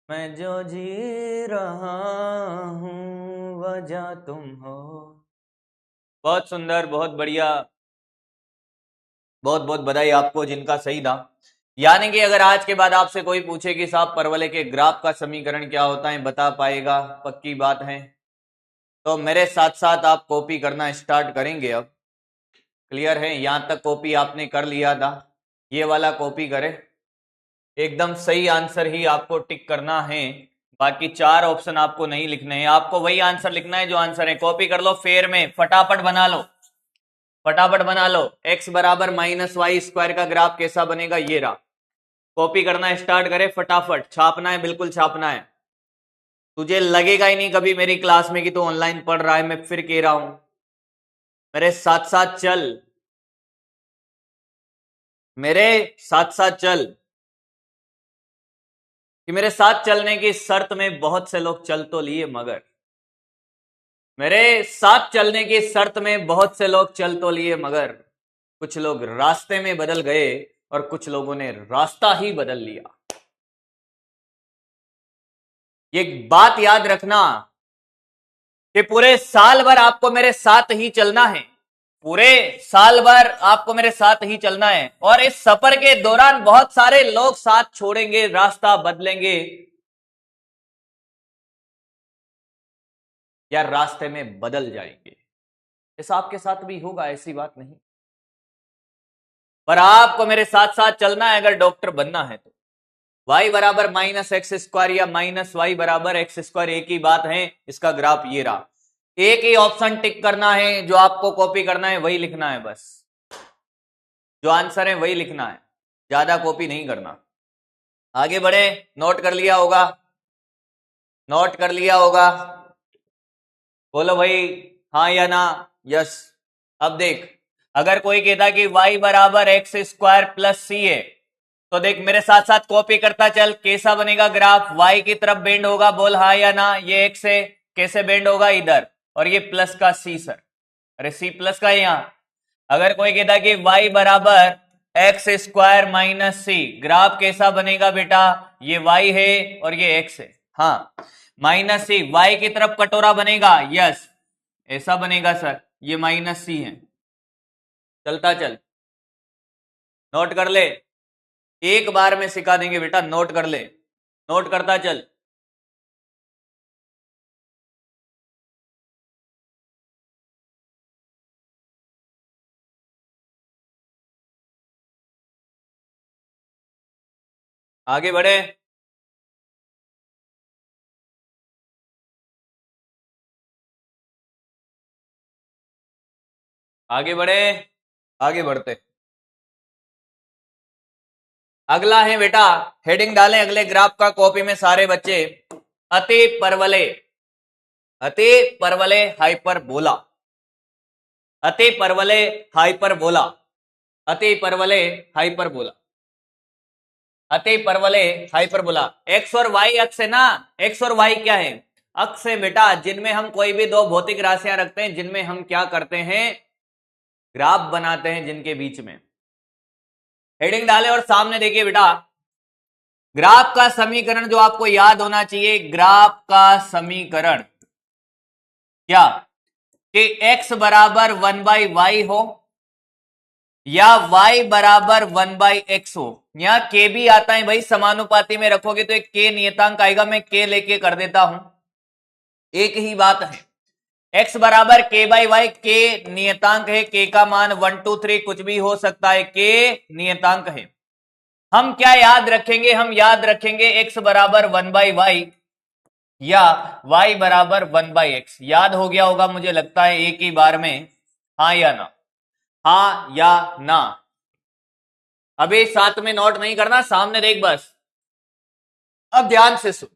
मैं जो जी रहा हूं वजह तुम हो। बहुत सुंदर, बहुत बढ़िया, बहुत बहुत बधाई आपको जिनका सही था। यानी कि अगर आज के बाद आपसे कोई पूछे कि साहब परवलय के ग्राफ का समीकरण क्या होता है, बता पाएगा? पक्की बात है। तो मेरे साथ साथ आप कॉपी करना स्टार्ट करेंगे अब। क्लियर है? यहां तक कॉपी आपने कर लिया था, ये वाला कॉपी करें। एकदम सही आंसर ही आपको टिक करना है, बाकी 4 ऑप्शन आपको नहीं लिखने हैं, आपको वही आंसर लिखना है जो आंसर है। कॉपी कर लो फेर में, फटाफट बना लो, फटाफट बना लो। x बराबर माइनस वाई स्क्वायर का ग्राफ कैसा बनेगा? ये रहा। कॉपी करना स्टार्ट करें फटाफट, छापना है, बिल्कुल छापना है। तुझे लगेगा ही नहीं कभी मेरी क्लास में कि तू ऑनलाइन पढ़ रहा है। मैं फिर कह रहा हूं, मेरे साथ साथ चल, मेरे साथ साथ चल। कि मेरे साथ चलने की शर्त में बहुत से लोग चल तो लिए, मगर मेरे साथ चलने की शर्त में बहुत से लोग चल तो लिए, मगर कुछ लोग रास्ते में बदल गए और कुछ लोगों ने रास्ता ही बदल लिया। ये बात याद रखना कि पूरे साल भर आपको मेरे साथ ही चलना है, पूरे साल भर आपको मेरे साथ ही चलना है। और इस सफर के दौरान बहुत सारे लोग साथ छोड़ेंगे, रास्ता बदलेंगे या रास्ते में बदल जाएंगे। ऐसा आपके साथ भी होगा, ऐसी बात नहीं। पर आपको मेरे साथ साथ चलना है अगर डॉक्टर बनना है तो। y बराबर माइनस एक्स स्क्वायर या माइनस वाई बराबर एक्स स्क्वायर एक ही बात है। इसका ग्राफ ये रहा। एक ही ऑप्शन टिक करना है, जो आपको कॉपी करना है वही लिखना है, बस जो आंसर है वही लिखना है, ज्यादा कॉपी नहीं करना। आगे बढ़े। नोट कर लिया होगा, नोट कर लिया होगा, बोलो भाई हाँ या ना। यस। अब देख, अगर कोई कहता कि y बराबर एक्स स्क्वायर प्लस सी है, तो देख मेरे साथ साथ कॉपी करता चल। कैसा बनेगा ग्राफ? y की तरफ बेंड होगा, बोल हाँ या ना। ये x है, कैसे बेंड होगा? इधर। और ये प्लस का c सर, अरे c प्लस का यहां। अगर कोई कहता कि y बराबर एक्स स्क्वायर माइनस सी, ग्राफ कैसा बनेगा बेटा? ये y है और ये x है, हाँ माइनस सी, y की तरफ कटोरा बनेगा। यस, ऐसा बनेगा सर, ये माइनस सी है। चलता चल, नोट कर ले, एक बार में सिखा देंगे बेटा, नोट कर ले, नोट करता चल। आगे बढ़े। आगे बढ़े, आगे बढ़ते। अगला है बेटा, हेडिंग डालें अगले ग्राफ का कॉपी में सारे बच्चे। अति परवलय, अति परवलय हाइपरबोला, अति परवलय हाइपरबोला, अति परवलय हाइपरबोला, अति परवलय हाइपरबोला। एक्स और वाई अक्ष है ना, एक्स और वाई क्या है? अक्ष है बेटा, जिनमें हम कोई भी दो भौतिक राशियां रखते हैं, जिनमें हम क्या करते हैं? ग्राफ बनाते हैं, जिनके बीच में। हेडिंग डाले और सामने देखिए बेटा, ग्राफ का समीकरण जो आपको याद होना चाहिए, ग्राफ का समीकरण क्या? कि x बराबर 1/y हो या y बराबर 1/x हो। यहां k भी आता है भाई, समानुपाती में रखोगे तो एक k नियतांक आएगा, मैं k लेके कर देता हूं। एक ही बात है, x बराबर k बाई वाई, k नियतांक है, k का मान 1 2 3 कुछ भी हो सकता है, k नियतांक है। हम क्या याद रखेंगे? हम याद रखेंगे x बराबर 1/y या y बराबर 1/x। याद हो गया होगा मुझे लगता है एक ही बार में, हाँ या ना, हाँ या ना। अभी साथ में नोट नहीं करना, सामने देख बस। अब ध्यान से सुन,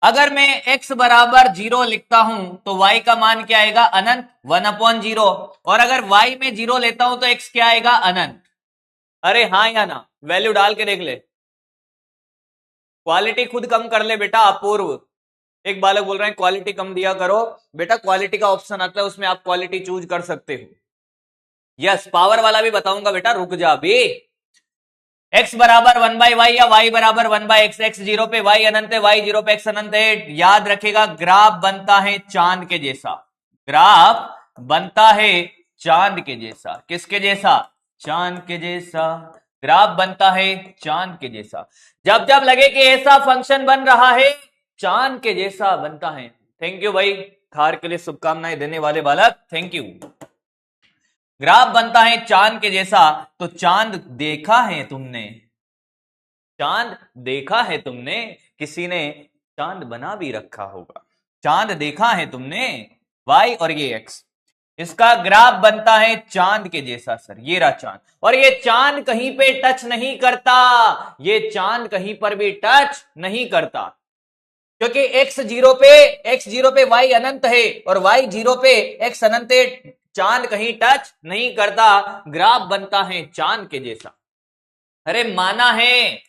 अगर मैं x बराबर 0 लिखता हूं तो y का मान क्या आएगा? अनंत, 1/0। और अगर y में 0 लेता हूं तो x क्या आएगा? अनंत। अरे हाँ या ना, वैल्यू डाल के देख ले। क्वालिटी खुद कम कर ले बेटा। अपूर्व, एक बालक बोल रहे हैं क्वालिटी कम दिया करो। बेटा क्वालिटी का ऑप्शन आता है, उसमें आप क्वालिटी चूज कर सकते हो। यस, पावर वाला भी बताऊंगा बेटा, रुक जा अभी। x बराबर 1/y या y बराबर 1/x, x 0 पे y अनंत है, y 0 पे x अनंत है। याद रखेगा ग्राफ बनता है चांद के जैसा, ग्राफ बनता है चांद के जैसा। किसके जैसा? चांद के जैसा। ग्राफ बनता है चांद के जैसा। जब जब लगे कि ऐसा फंक्शन बन रहा है, चांद के जैसा बनता है। थैंक यू भाई, खार के लिए शुभकामनाएं देने वाले बालक, थैंक यू। ग्राफ बनता है चांद के जैसा। तो चांद देखा है तुमने? चांद देखा है तुमने? किसी ने चांद बना भी रखा होगा। चांद देखा है तुमने? y और ये x, इसका ग्राफ बनता है चांद के जैसा सर। ये रहा चांद, और ये चांद कहीं पे टच नहीं करता, ये चांद कहीं पर भी टच नहीं करता। क्योंकि x जीरो पे y अनंत है और y जीरो पे x अनंत है, चांद कहीं टच नहीं करता, ग्राफ बनता है चांद के जैसा। अरे माना है,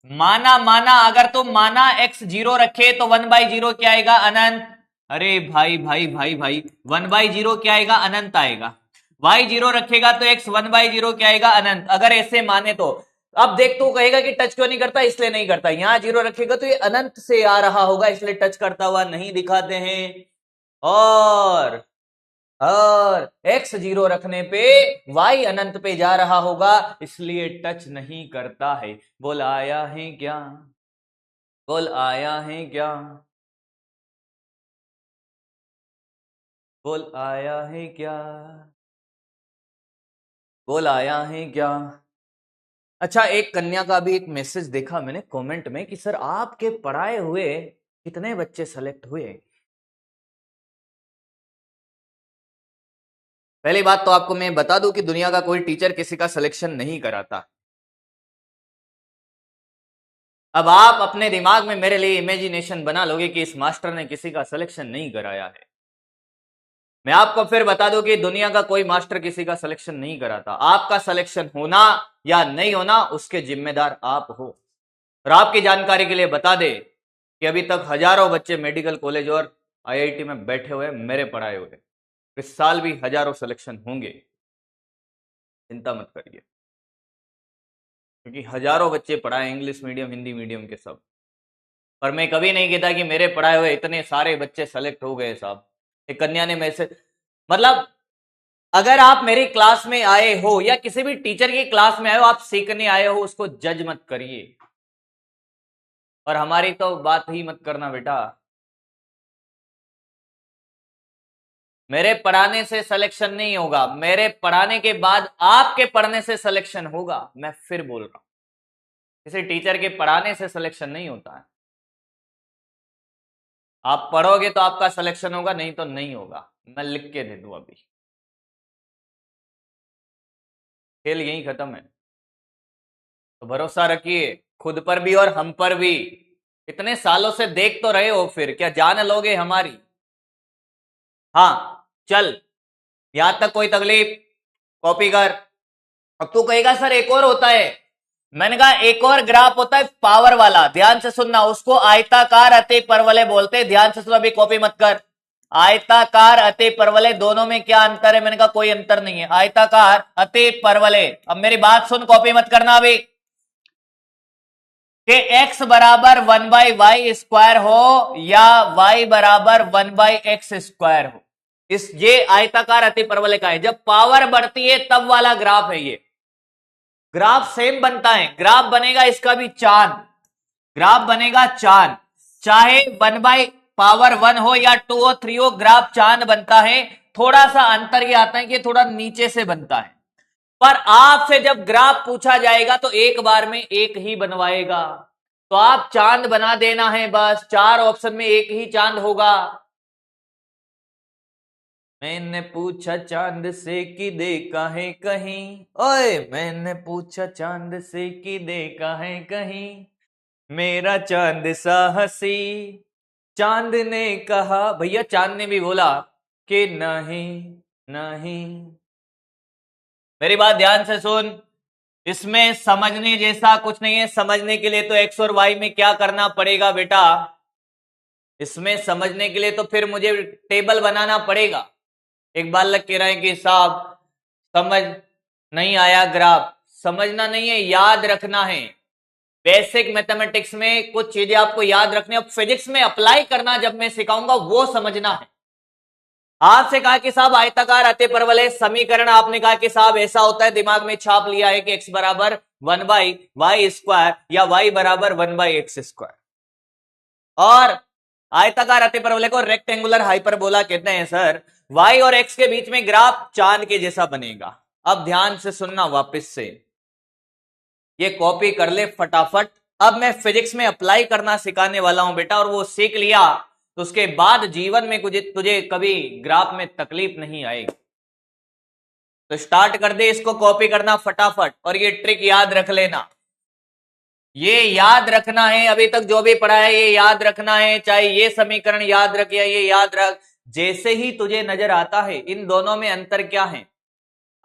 माना अगर तुम माना x जीरो रखे तो 1/0 क्या आएगा? अनंत। अरे भाई 1/0 क्या आएगा? अनंत आएगा। y जीरो रखेगा तो x 1/0 क्या आएगा? अनंत। अगर ऐसे माने तो अब देख, तू कहेगा कि टच क्यों नहीं करता, इसलिए नहीं करता। यहां जीरो रखेगा तो ये अनंत से आ रहा होगा, इसलिए टच करता हुआ नहीं दिखाते हैं। और x जीरो रखने पे y अनंत पे जा रहा होगा, इसलिए टच नहीं करता है। बोल आया है क्या? बोल आया है क्या? बोल आया है क्या? बोल आया है क्या? अच्छा, एक कन्या का भी एक मैसेज देखा मैंने कमेंट में कि सर आपके पढ़ाए हुए कितने बच्चे सेलेक्ट हुए। पहली बात तो आपको मैं बता दूं कि दुनिया का कोई टीचर किसी का सिलेक्शन नहीं कराता। अब आप अपने दिमाग में मेरे लिए इमेजिनेशन बना लोगे कि इस मास्टर ने किसी का सिलेक्शन नहीं कराया है। मैं आपको फिर बता दूं कि दुनिया का कोई मास्टर किसी का सिलेक्शन नहीं कराता। आपका सिलेक्शन होना या नहीं होना उसके जिम्मेदार आप हो। और आपकी जानकारी के लिए बता दे कि अभी तक हजारों बच्चे मेडिकल कॉलेज और आईआईटी में बैठे हुए मेरे पढ़ाए हुए। इस साल भी हजारों सिलेक्शन होंगे, चिंता मत करिए, क्योंकि हजारों बच्चे पढ़ाए, इंग्लिश मीडियम हिंदी मीडियम के सब। पर मैं कभी नहीं कहता कि मेरे पढ़ाए हुए इतने सारे बच्चे सेलेक्ट हो गए साहब। एक कन्या ने मैसेज, मतलब अगर आप मेरी क्लास में आए हो या किसी भी टीचर की क्लास में आए हो, आप सीखने आए हो, उसको जज मत करिए। और हमारी तो बात ही मत करना बेटा। मेरे पढ़ाने से सिलेक्शन नहीं होगा, मेरे पढ़ाने के बाद आपके पढ़ने से सिलेक्शन होगा। मैं फिर बोल रहा हूं, किसी टीचर के पढ़ाने से सिलेक्शन नहीं होता है। आप पढ़ोगे तो आपका सिलेक्शन होगा, नहीं तो नहीं होगा। मैं लिख के दे दूं अभी, खेल यही खत्म है। तो भरोसा रखिए खुद पर भी और हम पर भी। इतने सालों से देख तो रहे हो, फिर क्या जान लोगे हमारी? हाँ चल, यहां तक कोई तकलीफ? कॉपी कर। अब तू कहेगा सर एक और होता है। मैंने कहा एक और ग्राफ होता है पावर वाला, ध्यान से सुनना, उसको आयताकार अति परवलय बोलते हैं। ध्यान से सुन, अभी कॉपी मत कर। आयताकार अति परवलय, दोनों में क्या अंतर है? मैंने कहा कोई अंतर नहीं है। आयताकार अति परवलय, अब मेरी बात सुन, कॉपी मत करना अभी, कि x बराबर 1/y² हो या y बराबर 1/x² हो। इस ये आयताकार अति परवलय का है। जब पावर बढ़ती है तब वाला ग्राफ है ये। ग्राफ सेम बनता है, ग्राफ बनेगा इसका भी चांद, ग्राफ बनेगा चांद, चाहे 1/1 हो या 2 हो 3 हो, ग्राफ चांद बनता है। थोड़ा सा अंतर ये आता है कि थोड़ा नीचे से बनता है। पर आपसे जब ग्राफ पूछा जाएगा तो एक बार में एक ही बनवाएगा, तो आप चांद बना देना है बस। 4 ऑप्शन में एक ही चांद होगा। मैंने पूछा चांद से कि देखा है कहीं, ओए मैंने पूछा चांद से कि देखा है कहीं, मेरा चांद सा हंसी। चांद ने कहा, भैया चांद ने भी बोला कि नहीं नहीं। मेरी बात ध्यान से सुन, इसमें समझने जैसा कुछ नहीं है। समझने के लिए तो एक्स और वाई में क्या करना पड़ेगा बेटा? इसमें समझने के लिए तो फिर मुझे टेबल बनाना पड़ेगा। एक बार लग कह रहे हैं कि साहब समझ नहीं आया ग्राफ। समझना नहीं है, याद रखना है। बेसिक मैथमेटिक्स में कुछ चीजें आपको याद रखनी है, फिजिक्स में अप्लाई करना जब मैं सिखाऊंगा वो समझना है। आपसे कहा कि साहब आयताकार अति परवलय समीकरण, आपने कहा कि साहब ऐसा होता है, दिमाग में छाप लिया है कि x बराबर 1/y² या y बराबर 1/x²। और आयताकार अति परवलय को रेक्टेंगुलर हाइपरबोला कहते हैं सर। y और x के बीच में ग्राफ चांद के जैसा बनेगा। अब ध्यान से सुनना, वापस से ये कॉपी कर ले फटाफट। अब मैं फिजिक्स में अप्लाई करना सिखाने वाला हूं बेटा, और वो सीख लिया तो उसके बाद जीवन में तुझे कभी ग्राफ में तकलीफ नहीं आएगी। तो स्टार्ट कर दे, इसको कॉपी करना फटाफट, और ये ट्रिक याद रख लेना। ये याद रखना है, अभी तक जो भी पढ़ा है ये याद रखना है, चाहे ये समीकरण याद रख या ये याद रख। जैसे ही तुझे नजर आता है इन दोनों में अंतर क्या है,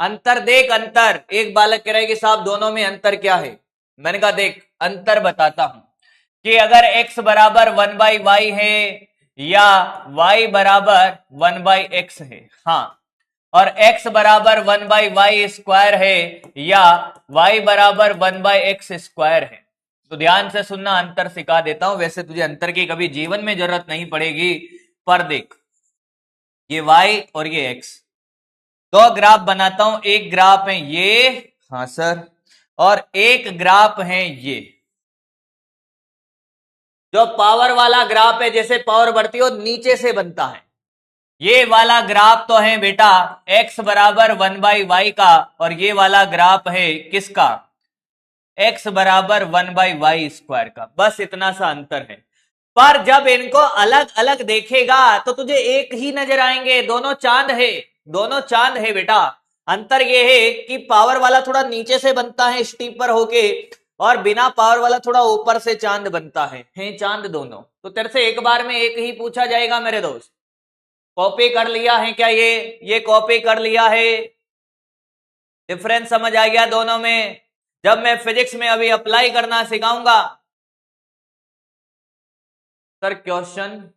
अंतर देख अंतर। एक बालक कह रहा है कि साहब दोनों में अंतर क्या है, मैंने कहा देख अंतर बताता हूं कि अगर x बराबर 1/y है या y बराबर 1/x है, हाँ, और x बराबर 1/y² है या y बराबर 1/x² है। तो ध्यान से सुनना, अंतर सिखा देता हूं, वैसे तुझे अंतर की कभी जीवन में जरूरत नहीं पड़ेगी, पर देख ये y और ये x, दो ग्राफ बनाता हूं, एक ग्राफ है ये, हाँ सर, और एक ग्राफ है ये। जो पावर वाला ग्राफ है, जैसे पावर बढ़ती हो नीचे से बनता है, ये वाला ग्राफ तो है बेटा x बराबर 1/y का, और ये वाला ग्राफ है किसका, x बराबर 1/y² का, बस इतना सा अंतर है। पर जब इनको अलग अलग देखेगा तो तुझे एक ही नजर आएंगे, दोनों चांद है, दोनों चांद है बेटा। अंतर यह है कि पावर वाला थोड़ा नीचे से बनता है स्टीपर होके, और बिना पावर वाला थोड़ा ऊपर से चांद बनता है चांद दोनों। तो तेरे से एक बार में एक ही पूछा जाएगा मेरे दोस्त। कॉपी कर लिया है क्या, ये कॉपी कर लिया है, डिफरेंस समझ आ गया दोनों में। जब मैं फिजिक्स में अभी अप्लाई करना सिखाऊंगा सर, क्वेश्चन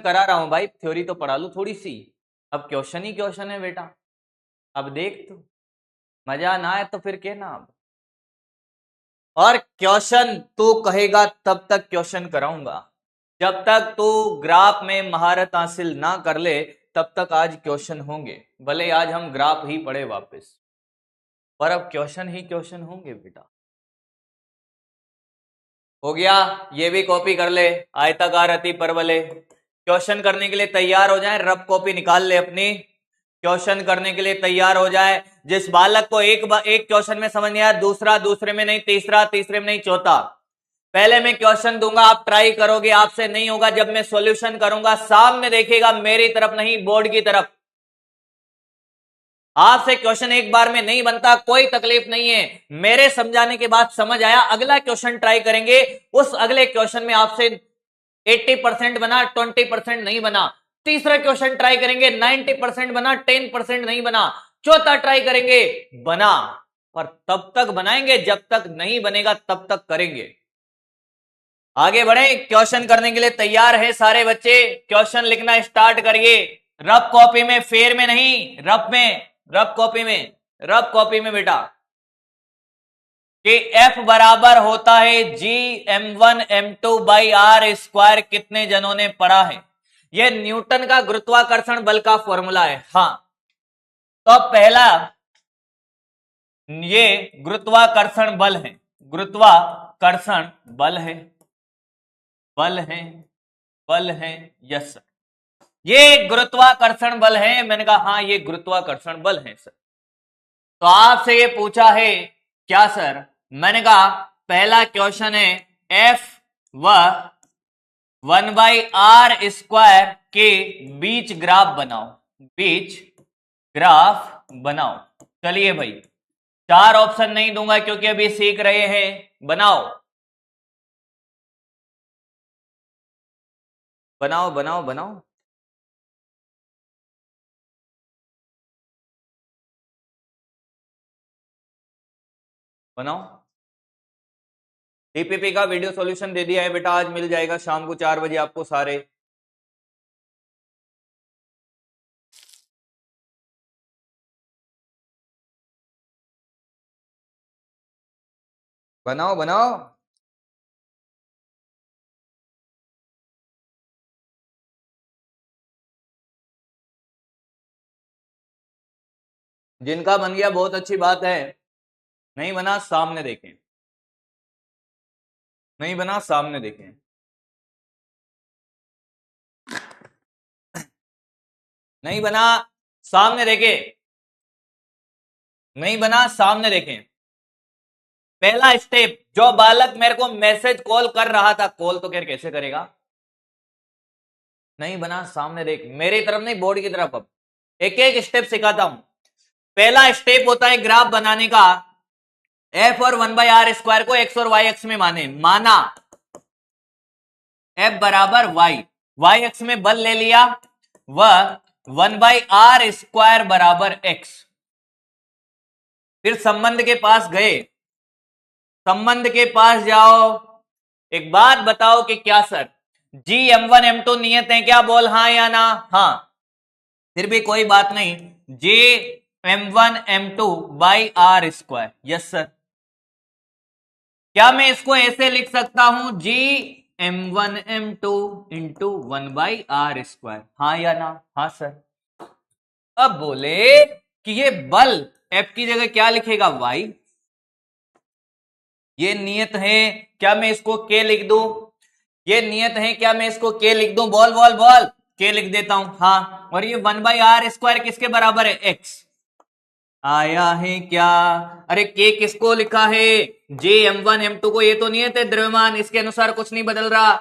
करा रहा हूं भाई, थ्योरी तो पढ़ा लू थोड़ी सी, अब क्वेश्चन ही क्वेश्चन है बेटा। अब देख तू, मजा ना आए तो फिर कहना अब। और क्वेश्चन तू कहेगा तब तक क्वेश्चन कराऊंगा, जब तक तू ग्राफ में महारत हासिल ना कर ले तब तक आज क्वेश्चन होंगे, भले आज हम ग्राफ ही पढ़े वापस, पर अब क्वेश्चन ही क्वेश्चन होंगे बेटा। हो गया, ये भी कॉपी कर ले, आयताकार अति परवलय। क्वेश्चन करने के लिए तैयार हो जाए, रफ कॉपी निकाल ले अपनी, क्वेश्चन करने के लिए तैयार हो जाए। जिस बालक को एक क्वेश्चन में समझ नहीं आया, दूसरा दूसरे में नहीं, तीसरा तीसरे में नहीं, चौथा, पहले मैं क्वेश्चन दूंगा, आप ट्राई करोगे, आपसे नहीं होगा, जब मैं सॉल्यूशन करूंगा सामने देखिएगा, मेरी तरफ नहीं बोर्ड की तरफ। आपसे क्वेश्चन एक बार में नहीं बनता, कोई तकलीफ नहीं है, मेरे समझाने के बाद समझ आया, अगला क्वेश्चन ट्राई करेंगे, उस अगले क्वेश्चन में आपसे 80% बना, 20% नहीं बना, तीसरा क्वेश्चन ट्राई करेंगे 90% बना, 10% नहीं बना, चौथा ट्राई करेंगे बना, पर तब तक बनाएंगे जब तक नहीं बनेगा तब तक करेंगे। आगे बढ़े, क्वेश्चन करने के लिए तैयार है सारे बच्चे, क्वेश्चन लिखना स्टार्ट करिए, रफ कॉपी में, फेर में नहीं, रफ में, रफ कॉपी में, रफ कॉपी में बेटा, कि F बराबर होता है Gm1m2/r²। कितने जनों ने पढ़ा है, यह न्यूटन का गुरुत्वाकर्षण बल का फॉर्मूला है। हाँ, तो पहला ये गुरुत्वाकर्षण बल है, गुरुत्वाकर्षण बल है, बल है, बल है, यस सर, ये गुरुत्वाकर्षण बल है। मैंने कहा हाँ ये गुरुत्वाकर्षण बल है सर। तो आपसे ये पूछा है क्या सर, मैंने कहा पहला क्वेश्चन है F व 1/r² के बीच ग्राफ बनाओ, बीच ग्राफ बनाओ। चलिए भाई, 4 ऑप्शन नहीं दूंगा क्योंकि अभी सीख रहे हैं, बनाओ बनाओ बनाओ बनाओ। बनाओ, डीपीपी का वीडियो सॉल्यूशन दे दिया है बेटा, आज मिल जाएगा शाम को 4 बजे आपको सारे। बनाओ बनाओ, जिनका बन गया बहुत अच्छी बात है, नहीं बना सामने देखें, नहीं बना सामने देखें। नहीं बना सामने देखें, नहीं बना सामने देखें। पहला स्टेप, जो बालक मेरे को मैसेज कॉल कर रहा था, कॉल तो खैर कैसे करेगा, नहीं बना सामने देख, मेरी तरफ नहीं बोर्ड की तरफ। अब एक एक स्टेप सिखाता हूं। पहला स्टेप होता है ग्राफ बनाने का, एफ और 1/r² को एक्स और वाई एक्स में माना एफ बराबर वाई एक्स में बल ले लिया, वह 1/r² बराबर एक्स। फिर संबंध के पास गए, संबंध के पास जाओ, एक बात बताओ कि क्या सर जी m1 m2 नियत है क्या, बोल हाँ या ना। हाँ, फिर भी कोई बात नहीं, जे m1 m2 by r²। Yes sir, क्या मैं इसको ऐसे लिख सकता हूं, जी m1 m2 इंटू 1/r²। हाँ या ना। हाँ सर। अब बोले कि ये बल F की जगह क्या लिखेगा, y। ये नियत है, क्या मैं इसको k लिख दूं, ये नियत है, क्या मैं इसको k लिख दूं, बोल बोल बोल, k लिख देता हूं। हाँ, और ये 1/r² किसके बराबर है, x। आया है क्या, अरे k किसको लिखा है, जे m1 m2 को, ये तो नियत है द्रव्यमान, इसके अनुसार कुछ नहीं बदल रहा।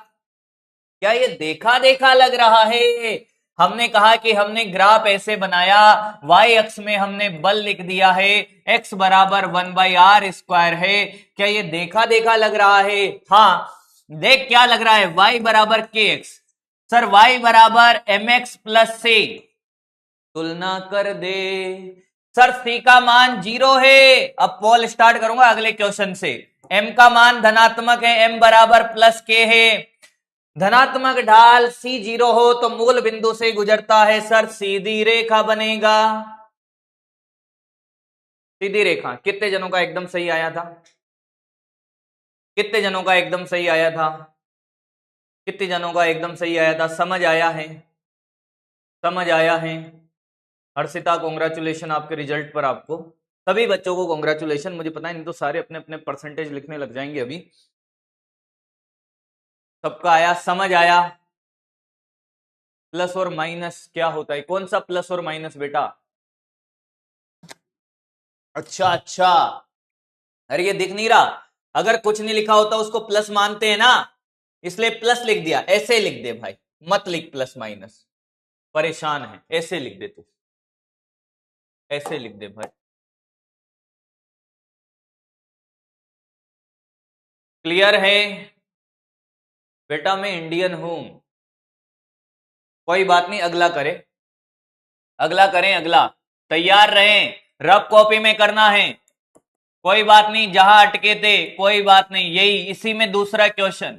क्या ये देखा देखा लग रहा है, हमने कहा कि हमने ग्राफ ऐसे बनाया, y अक्ष में हमने बल लिख दिया है, x बराबर 1/r² है। क्या ये देखा देखा लग रहा है। हाँ, देख क्या लग रहा है, y बराबर kx। सर y बराबर mx प्लस c, तुलना कर दे। सर c का मान 0 है। अब पोल स्टार्ट करूंगा अगले क्वेश्चन से। m का मान धनात्मक है, m बराबर प्लस k है। धनात्मक ढाल C0 हो तो मूल बिंदु से गुजरता है, सर सीधी रेखा बनेगा। सीधी रेखा, कितने जनों का एकदम सही आया था, कितने जनों का एकदम सही आया था, कितने जनों का एकदम सही आया था, समझ आया है, समझ आया है। हर्षिता कॉन्ग्रेचुलेशन आपके रिजल्ट पर, आपको सभी बच्चों को कॉन्ग्रेचुलेशन। मुझे पता है नहीं तो सारे अपने अपने परसेंटेज लिखने लग जाएंगे अभी। सबका आया, समझ आया। प्लस और माइनस क्या होता है, कौन सा प्लस और माइनस बेटा, अच्छा अच्छा, अरे ये दिख नहीं रहा, अगर कुछ नहीं लिखा होता उसको प्लस मानते हैं ना, इसलिए प्लस लिख दिया। ऐसे लिख दे भाई, मत लिख प्लस माइनस, परेशान है, ऐसे लिख दे तू, ऐसे लिख दे भाई। क्लियर है बेटा, मैं इंडियन हूं, कोई बात नहीं, अगला करें, अगला करें, अगला। तैयार रहें, रफ कॉपी में करना है, कोई बात नहीं, जहां अटके थे कोई बात नहीं, यही इसी में दूसरा क्वेश्चन,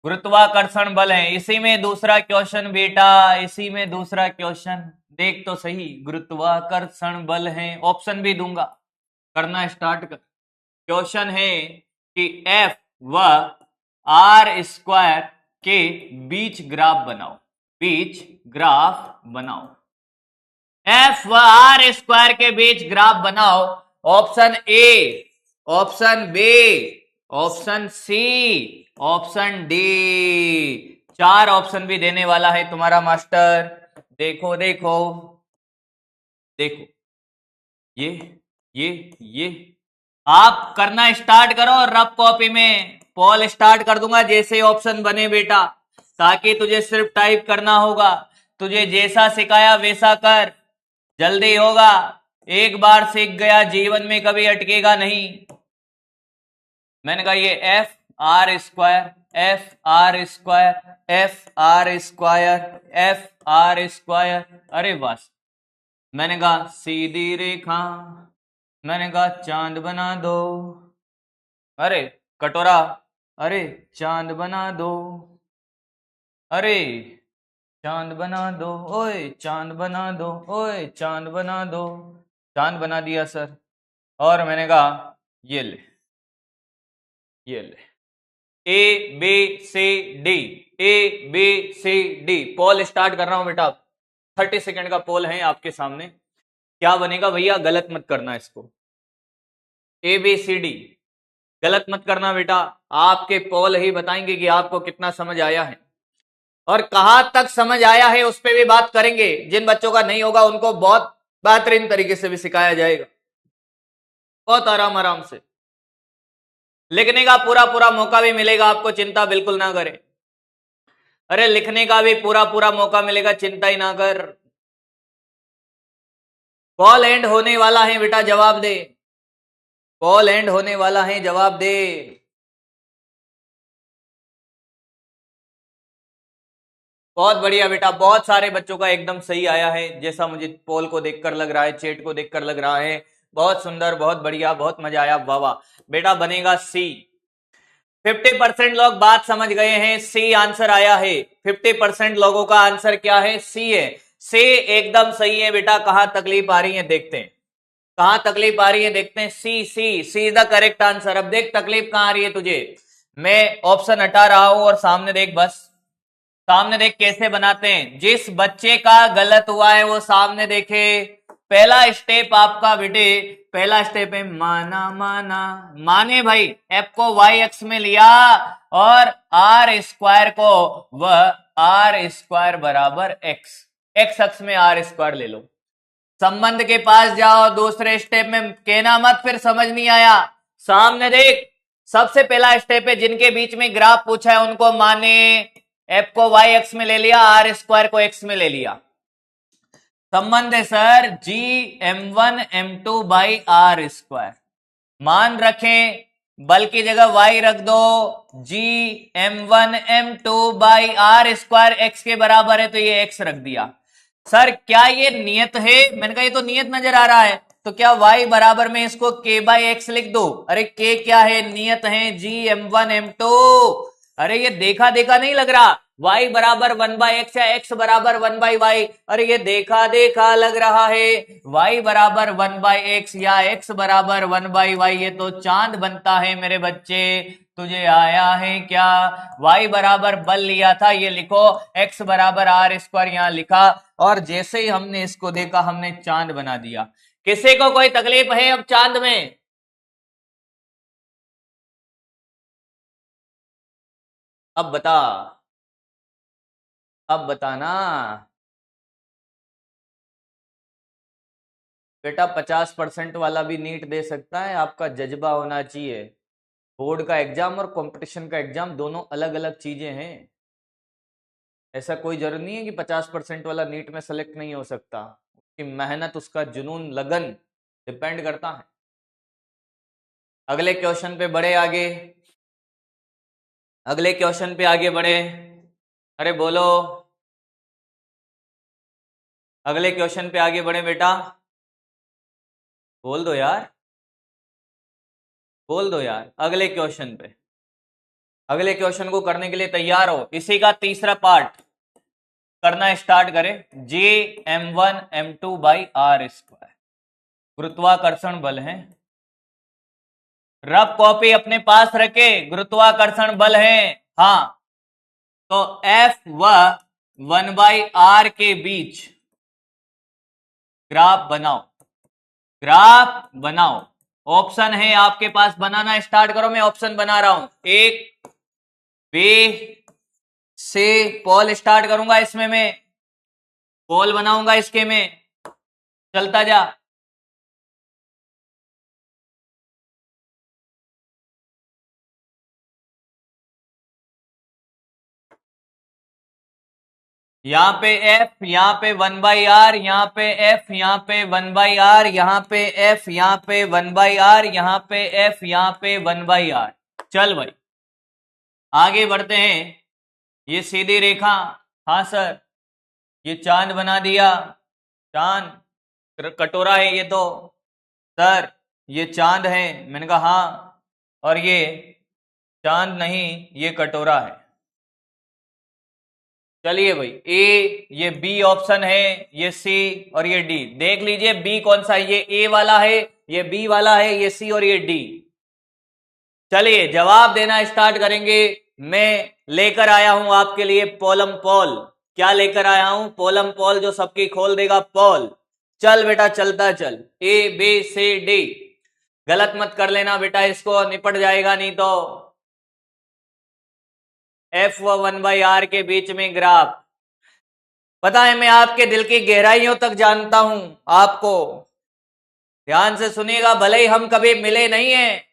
गुरुत्वाकर्षण बल है, इसी में दूसरा क्वेश्चन बेटा, इसी में दूसरा क्वेश्चन, देख तो सही, गुरुत्वाकर्षण बल है, ऑप्शन भी दूंगा, करना स्टार्ट कर। क्वेश्चन है कि F व r² के बीच ग्राफ बनाओ, बीच ग्राफ बनाओ, F व r² के बीच ग्राफ बनाओ। Option A, option B, option C, option D, 4 option भी देने वाला है तुम्हारा मास्टर। देखो देखो देखो, ये आप करना स्टार्ट करो, रफ कॉपी में पोल स्टार्ट कर दूंगा जैसे ऑप्शन बने बेटा, ताकि तुझे सिर्फ टाइप करना होगा, तुझे जैसा सिखाया वैसा कर, जल्दी होगा, एक बार सीख गया जीवन में कभी अटकेगा नहीं। मैंने कहा ये F r², F r², अरे बस, मैंने कहा सीधी रेखा, मैंने कहा चांद बना दो, अरे कटोरा, अरे चांद बना दो, अरे चांद बना दो, ओए चांद बना दो, ओए चांद बना दो, चांद बना दिया सर। और मैंने कहा ये ले, ये ले, A B C D, A B C D, poll start कर रहा हूं बेटा, 30 सेकंड का पोल है आपके सामने। क्या बनेगा भैया, गलत मत करना इसको, ए बी सी डी गलत मत करना बेटा, आपके पोल ही बताएंगे कि आपको कितना समझ आया है और कहां तक समझ आया है, उस पर भी बात करेंगे। जिन बच्चों का नहीं होगा उनको बहुत बेहतरीन तरीके से भी सिखाया जाएगा, बहुत आराम आराम से लिखने का पूरा पूरा मौका भी मिलेगा आपको, चिंता बिल्कुल ना करें। अरे लिखने का भी पूरा पूरा मौका मिलेगा, चिंता ही ना कर। कॉल एंड होने वाला है बेटा, जवाब दे। कॉल एंड होने वाला है, जवाब दे। बहुत बढ़िया बेटा, बहुत सारे बच्चों का एकदम सही आया है, जैसा मुझे पोल को देखकर लग रहा है, चेट को देखकर लग रहा है। बहुत सुंदर, बहुत बढ़िया, बहुत मजा आया, वाह वाह। बेटा बनेगा सी। 50% लोग बात समझ गए हैं, सी आंसर आया है। 50% लोगों का आंसर क्या है? सी है। सी एकदम सही है बेटा। कहां तकलीफ आ रही है देखते हैं, कहां तकलीफ आ रही है देखते हैं। सी सी सी द करेक्ट आंसर। अब देख तकलीफ कहां आ रही है तुझे। मैं ऑप्शन हटा रहा हूं और सामने देख, बस सामने देख कैसे बनाते हैं। जिस बच्चे का गलत हुआ है वो सामने देखे। पहला स्टेप आपका बेटे, पहला स्टेप है माना माना। माने भाई एफ को वाई एक्स में लिया और आर स्क्वायर को वह आर स्क्वायर बराबर एक्स, एक्स अक्ष में आर स्क्वायर ले लो। संबंध के पास जाओ। दूसरे स्टेप में कहना मत फिर समझ नहीं आया। सामने देख, सबसे पहला स्टेप है जिनके बीच में ग्राफ पूछा है उनको माने। एफ को वाई एक्स में ले लिया, आर स्क्वायर को एक्स में ले लिया। संबंध है sir G m1 m2 by are square. मान रखें, बल की जगह y रख दो। G m1 m2 by are square X के बराबर है तो ये x रख दिया। सर क्या ये नियत है? मैंने कहा ये तो नियत नजर आ रहा है, तो क्या y बराबर में इसको k बाई एक्स लिख दो? अरे k क्या है? नियत है जी m1 m2। अरे ये देखा देखा नहीं लग रहा, y बराबर 1/x या x बराबर 1/y। अरे ये देखा देखा लग रहा है, y बराबर 1/x या x बराबर 1/y। ये तो चांद बनता है मेरे बच्चे। तुझे आया है क्या? y बराबर बल लिया था, ये लिखो। x बराबर आर स्क्वायर यहां लिखा, और जैसे ही हमने इसको देखा हमने चांद बना दिया। किसी को कोई तकलीफ है अब चांद में? अब बता, अब बताना बेटा। 50% वाला भी नीट दे सकता है, आपका जज्बा होना चाहिए। बोर्ड का एग्जाम और कंपटीशन का एग्जाम दोनों अलग अलग चीजें हैं। ऐसा कोई जरूरी नहीं है कि 50% वाला नीट में सेलेक्ट नहीं हो सकता। उसकी मेहनत, उसका जुनून, लगन डिपेंड करता है। अगले क्वेश्चन पे बढ़े आगे, अगले क्वेश्चन पे आगे बढ़े। अरे बोलो, अगले क्वेश्चन पे आगे बढ़े बेटा। बोल दो यार, बोल दो यार। अगले क्वेश्चन पे, अगले क्वेश्चन को करने के लिए तैयार हो। इसी का तीसरा पार्ट करना स्टार्ट करें। जे m1 m2 by are square गुरुत्वाकर्षण बल है। रफ कॉपी अपने पास रखे, गुरुत्वाकर्षण बल है। हाँ, तो एफ व 1/r के बीच ग्राफ बनाओ, ग्राफ बनाओ। ऑप्शन है आपके पास, बनाना स्टार्ट करो। मैं ऑप्शन बना रहा हूं, एक बे से पोल स्टार्ट करूंगा। इसमें मैं पोल बनाऊंगा, इसके में चलता जा। यहाँ पे F, यहाँ पे 1/r, यहाँ पे F, यहाँ पे 1/r, यहाँ पे F, यहाँ पे 1/r, यहाँ पे F, यहाँ पे 1/r। चल भाई आगे बढ़ते हैं। ये सीधी रेखा, हाँ सर, ये चांद बना दिया। चांद कटोरा है ये तो। सर ये चांद है, मैंने कहा हाँ, और ये चांद नहीं, ये कटोरा है। चलिए भाई, ए, ये बी ऑप्शन है, ये सी और ये डी। देख लीजिए बी कौन सा है, ये ए वाला है, ये बी वाला है, ये सी और ये डी। चलिए जवाब देना स्टार्ट करेंगे। मैं लेकर आया हूं आपके लिए पोलम पोल। क्या लेकर आया हूं? पोलम पोल, जो सबकी खोल देगा पोल। चल बेटा चलता चल, ए बी सी डी। गलत मत कर लेना बेटा, इसको निपट जाएगा नहीं तो। एफ व 1/r के बीच में ग्राफ। पता है मैं आपके दिल की गहराइयों तक जानता हूं आपको। ध्यान से सुनिएगा, भले ही हम कभी मिले नहीं हैं,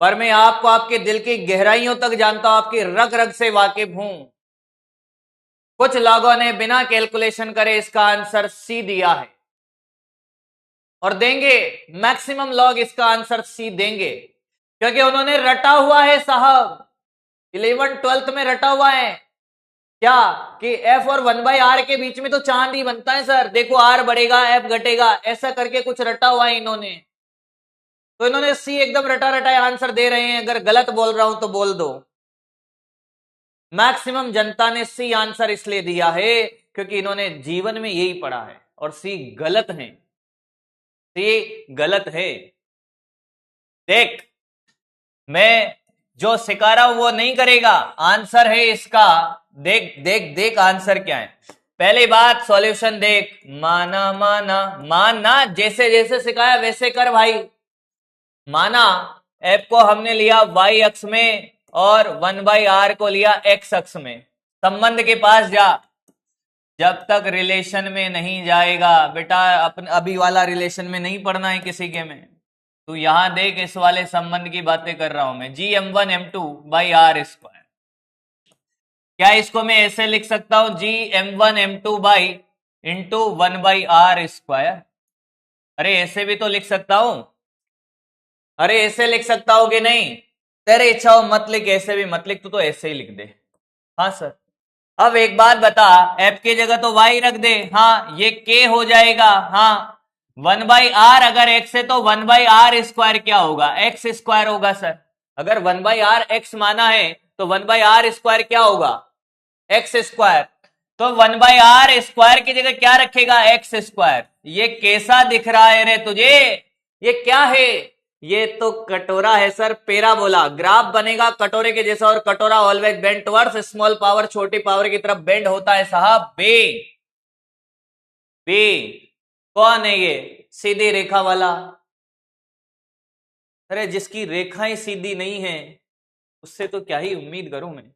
पर मैं आपको आपके दिल की गहराइयों तक जानता हूं, आपकी रग रग से वाकिफ हूं। कुछ लोगों ने बिना कैलकुलेशन करे इसका आंसर सी दिया है। और देंगे मैक्सिमम लॉग, इसका आंसर सी देंगे, क्योंकि उन्होंने रटा हुआ है साहब, 11th-12th में रटा हुआ है क्या कि एफ और 1/r के बीच में तो चांद ही बनता है सर, देखो आर बढ़ेगा एफ घटेगा, ऐसा करके कुछ रटा हुआ है इन्होंने, तो इन्होंने सी एकदम रटा रटा आंसर दे रहे हैं। अगर गलत बोल रहा हूं तो बोल दो। मैक्सिमम जनता ने सी आंसर इसलिए दिया है क्योंकि इन्होंने जीवन में यही पढ़ा है, और सी गलत है, सी गलत है। देख, मैं जो सिखा रहा हूं वो नहीं करेगा, आंसर है इसका। देख देख देख आंसर क्या है। पहली बात सॉल्यूशन देख, माना माना माना, जैसे जैसे सिखाया वैसे कर भाई। माना एफ को हमने लिया y अक्ष में और 1/r को लिया x अक्ष में। संबंध के पास जा, जब तक रिलेशन में नहीं जाएगा बेटा, अभी वाला रिलेशन में नहीं पढ़ना है किसी के में, तो यहां देख इस वाले संबंध की बातें कर रहा हूं मैं, GM1M2/r²। क्या इसको मैं ऐसे लिख सकता हूं, GM1M2/1/r²? अरे ऐसे भी तो लिख सकता हूं, अरे ऐसे लिख सकता हूं कि नहीं? तेरे इच्छा हो मत लिख, ऐसे भी मत लिख, तू तो ऐसे ही लिख दे। हाँ सर। अब एक बात बता, एफ की जगह तो वाई रख दे, हाँ ये के हो जाएगा, हाँ 1/r अगर एक्स है तो 1/r² क्या होगा, x² होगा सर। अगर 1/r x माना है तो 1/r² क्या होगा, x²। तो 1/r² की जगह क्या रखेगा, x²। ये कैसा दिख रहा है रे तुझे, ये क्या है, ये तो कटोरा है सर, पेराबोला। ग्राफ बनेगा कटोरे के जैसा, और कटोरा always bend towards small power, छोटी पावर की तरफ बेंड होता है साहब। बे बे कौन है ये, सीधी रेखा वाला। अरे जिसकी रेखाएं सीधी नहीं है उससे तो क्या ही उम्मीद करूं मैं।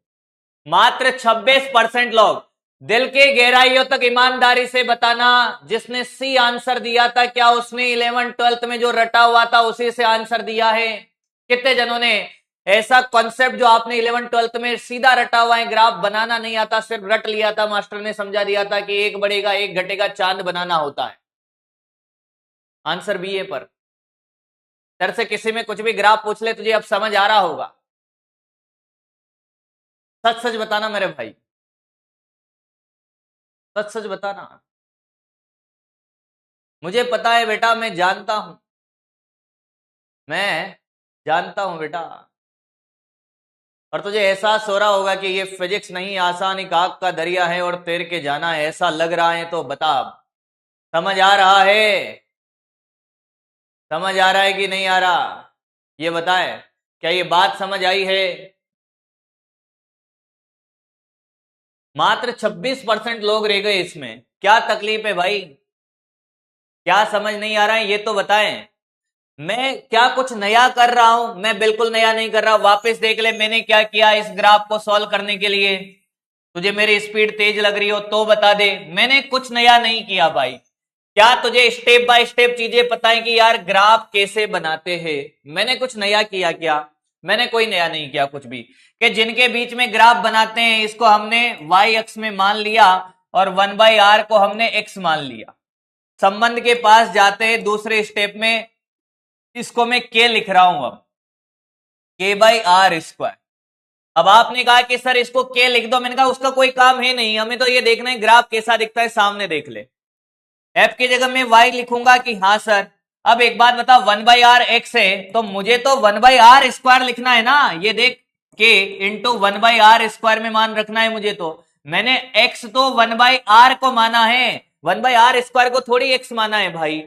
मात्र 26% लोग, दिल के गहराइयों तक ईमानदारी से बताना, जिसने सी आंसर दिया था क्या उसने 11th-12th में जो रटा हुआ था उसी से आंसर दिया है? कितने जनों ने ऐसा कॉन्सेप्ट जो आपने 11th-12th में सीधा रटा हुआ है, ग्राफ बनाना नहीं आता, सिर्फ रट लिया था, मास्टर ने समझा दिया था कि एक बढ़ेगा एक घटेगा, चांद बनाना होता है। आंसर बी ए पर। सर से किसी में कुछ भी ग्राफ पूछ ले, तुझे अब समझ आ रहा होगा। सच सच बताना मेरे भाई, सच सच बताना। मुझे पता है बेटा, मैं जानता हूं, मैं जानता हूं बेटा। और तुझे एहसास हो रहा होगा कि ये फिजिक्स नहीं, आसान एक आग का दरिया है और तैर के जाना है, ऐसा लग रहा है। तो बता, समझ आ रहा है, समझ आ रहा है कि नहीं आ रहा, ये बताए, क्या ये बात समझ आई है? मात्र 26% लोग रह गए इसमें, क्या तकलीफ है भाई, क्या समझ नहीं आ रहा है ये तो बताएं। मैं क्या कुछ नया कर रहा हूं? मैं बिल्कुल नया नहीं कर रहा। वापस देख ले मैंने क्या किया इस ग्राफ को सॉल्व करने के लिए। तुझे मेरी स्पीड तेज लग रही हो तो बता दे, मैंने कुछ नया नहीं किया भाई। क्या तुझे स्टेप बाय स्टेप चीजें पता है कि यार ग्राफ कैसे बनाते हैं? मैंने कुछ नया किया क्या? मैंने कोई नया नहीं किया कुछ भी। कि जिनके बीच में ग्राफ बनाते हैं इसको हमने y अक्ष में मान लिया और 1/r को हमने x मान लिया। संबंध के पास जाते हैं दूसरे स्टेप में, इसको मैं k लिख रहा हूं अब, k/r²। अब आपने कहा कि सर इसको k लिख दो, मैंने कहा उसका कोई काम है नहीं, हमें तो ये देखना है ग्राफ कैसा दिखता है, सामने देख ले। f की जगह मैं y लिखूंगा कि हाँ सर। अब एक बात बता, 1/r x है तो मुझे तो 1/r² लिखना है ना, ये देख k इंटू 1/r² में मान रखना है मुझे। तो मैंने x तो 1/r को माना है, 1/r² को थोड़ी x माना है भाई।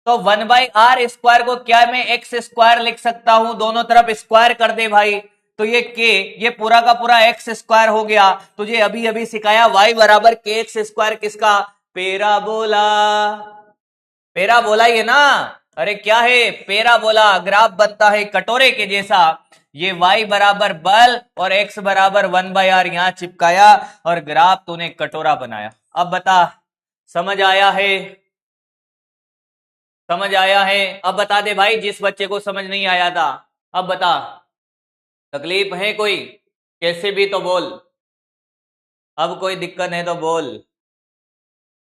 तो 1/r² को क्या मैं x² लिख सकता हूं, दोनों तरफ स्क्वायर कर दे भाई, तो ये k, ये पूरा का पूरा x² हो गया। तुझे अभी अभी सिखाया y बराबर kx², किसका? पेराबोला। पेराबोला ये ना, अरे क्या है पेराबोला, ग्राफ बनता है कटोरे के जैसा। ये y बराबर बल और x बराबर 1/r यहां चिपकाया और ग्राफ तूने कटोरा बनाया। अब बता, समझ आया है? समझ आया है? अब बता दे भाई, जिस बच्चे को समझ नहीं आया था, अब बता, तकलीफ है कोई? कैसे भी तो बोल, अब कोई दिक्कत है तो बोल।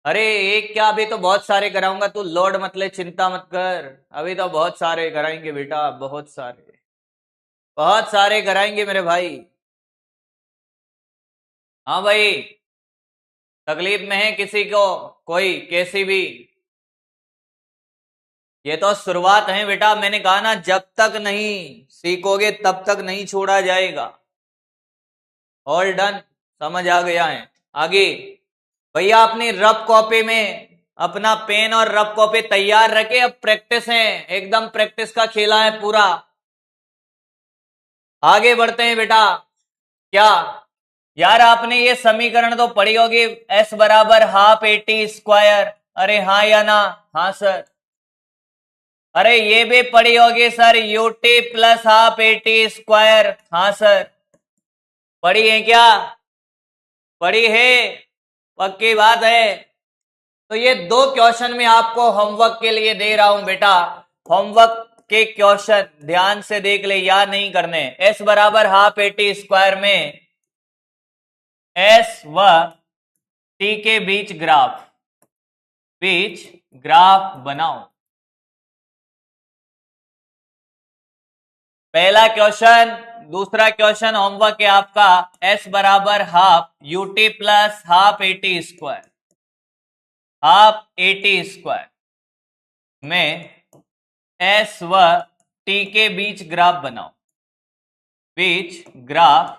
अरे एक क्या, अभी तो बहुत सारे कराऊंगा, तू लोड मत ले, चिंता मत कर। अभी तो बहुत सारे कराएंगे बेटा, बहुत सारे कराएंगे मेरे भाई। हाँ भाई, तकलीफ में है किसी को, कोई कैसी भी, ये तो शुरुआत है बेटा। मैंने कहा ना, जब तक नहीं सीखोगे तब तक नहीं छोड़ा जाएगा। ऑल डन, समझ आ गया है। आगे भैया, अपनी रफ कॉपी में अपना पेन और रफ कॉपी तैयार रखे, अब प्रैक्टिस है, एकदम प्रैक्टिस का खेला है पूरा। आगे बढ़ते हैं बेटा। क्या यार, आपने ये समीकरण तो पढ़ी होगी, s बराबर हाफ ए टी स्क्वायर। अरे हाँ या ना? हाँ सर। अरे ये भी पढ़ी होगी sir, UT plus half A T square. हाँ सर। पढ़ी है क्या? पढ़ी है, पक्की बात है। तो ये दो क्वेश्चन में आपको होमवर्क के लिए दे रहा हूं बेटा। होमवर्क के क्वेश्चन ध्यान से देख ले, याद नहीं करने। s बराबर हाफ ए टी स्क्वायर में s व t के बीच ग्राफ बनाओ। पहला क्वेश्चन। दूसरा क्वेश्चन होमवर्क है आपका, s बराबर half UT plus half A T square, half A T square में s व t के बीच ग्राफ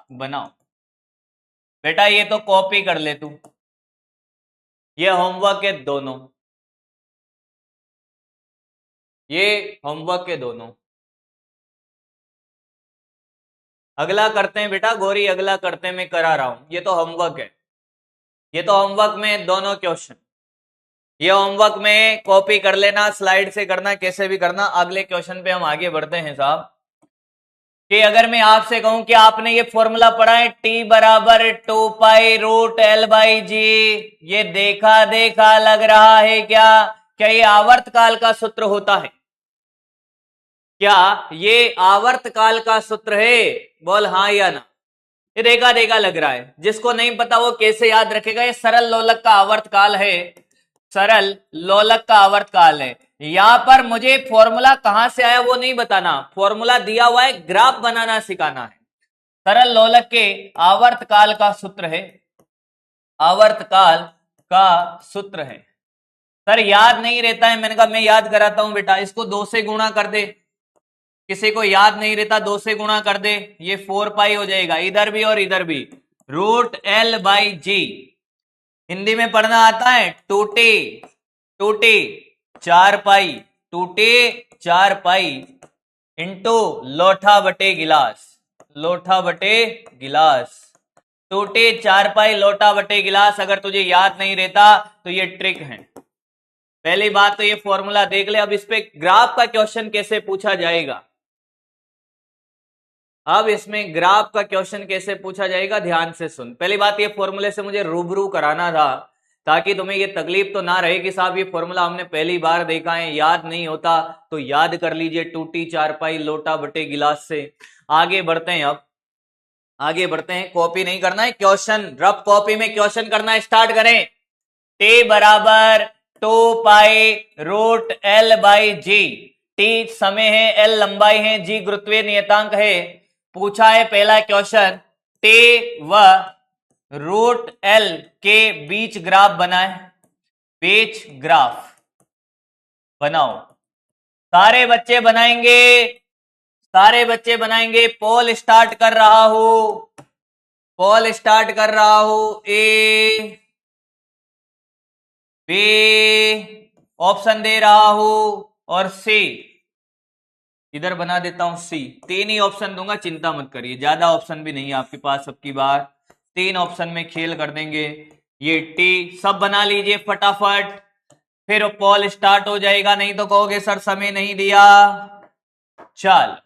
बनाओ। बेटा ये तो कॉपी कर ले तू, ये होमवर्क है दोनों, ये होमवर्क के दोनों। अगला करते हैं बेटा गौरी, अगला करते हैं, मैं करा रहा हूं, ये तो होमवर्क है। ये तो होमवर्क में दोनों क्वेश्चन, ये होमवर्क में कॉपी कर लेना, स्लाइड से करना, कैसे भी करना। अगले क्वेश्चन पे हम आगे बढ़ते हैं साहब। कि अगर मैं आपसे कहूं कि आपने ये फॉर्मूला पढ़ा है, t बराबर 2 पाई रूट L/G, ये देखा देखा लग रहा है क्या? क्या ये आवर्तकाल का सूत्र होता है? क्या ये आवर्तकाल का सूत्र है? बोल हाँ या ना। ये देखा देखा लग रहा है, जिसको नहीं पता वो कैसे याद रखेगा? ये सरल लोलक का आवर्तकाल है, सरल लोलक का आवर्तकाल है। यहां पर मुझे फॉर्मूला कहां से आया वो नहीं बताना, फॉर्मूला दिया हुआ है, ग्राफ बनाना सिखाना है। सरल लोलक के आवर्तकाल का सूत्र है, आवर्तकाल का सूत्र है। सर याद नहीं रहता है, मैंने कहा मैं याद कराता हूं बेटा। इसको 2 से गुणा कर दे, किसी को याद नहीं रहता 2 से गुणा कर दे, ये 4 पाई हो जाएगा, इधर भी और इधर भी। √L/G हिंदी में पढ़ना आता है, टूटी टूटी 4 पाई, टूटी 4 पाई इंटू लोठा बटे गिलास, लोठा बटे गिलास। टूटी 4 पाई लोटा बटे गिलास। अगर तुझे याद नहीं रहता तो ये ट्रिक है। पहली बात तो ये फॉर्मूला देख ले। अब इस पे ग्राफ का क्वेश्चन कैसे पूछा जाएगा, अब इसमें ग्राफ का क्वेश्चन कैसे पूछा जाएगा, ध्यान से सुन। पहली बात, ये फॉर्मूले से मुझे रूबरू कराना था, ताकि तुम्हें ये तकलीफ तो ना रहे कि साहब ये फॉर्मूला हमने पहली बार देखा है, याद नहीं होता। तो याद कर लीजिए, टूटी 4 पाई लोटा बटे गिलास से। आगे बढ़ते हैं, अब आगे बढ़ते हैं। कॉपी नहीं करना है, क्वेश्चन रफ कॉपी में क्वेश्चन करना स्टार्ट करें। टी बराबर 2 पाई √L/G। टी समय है, एल लंबाई है, जी गुरुत्वीय नियतांक है। पूछा है पहला क्वेश्चन, टी व √L के बीच ग्राफ बनाए, बीच ग्राफ बनाओ। सारे बच्चे बनाएंगे, सारे बच्चे बनाएंगे। पोल स्टार्ट कर रहा हूं, पोल स्टार्ट कर रहा हूं। ए बी ऑप्शन दे रहा हूं, और सी इधर बना देता हूं, सी। 3 ही ऑप्शन दूंगा, चिंता मत करिए, ज्यादा ऑप्शन भी नहीं है आपके पास अब की बार। 3 ऑप्शन में खेल कर देंगे। ये टी सब बना लीजिए फटाफट, फिर पोल स्टार्ट हो जाएगा, नहीं तो कहोगे सर समय नहीं दिया। चल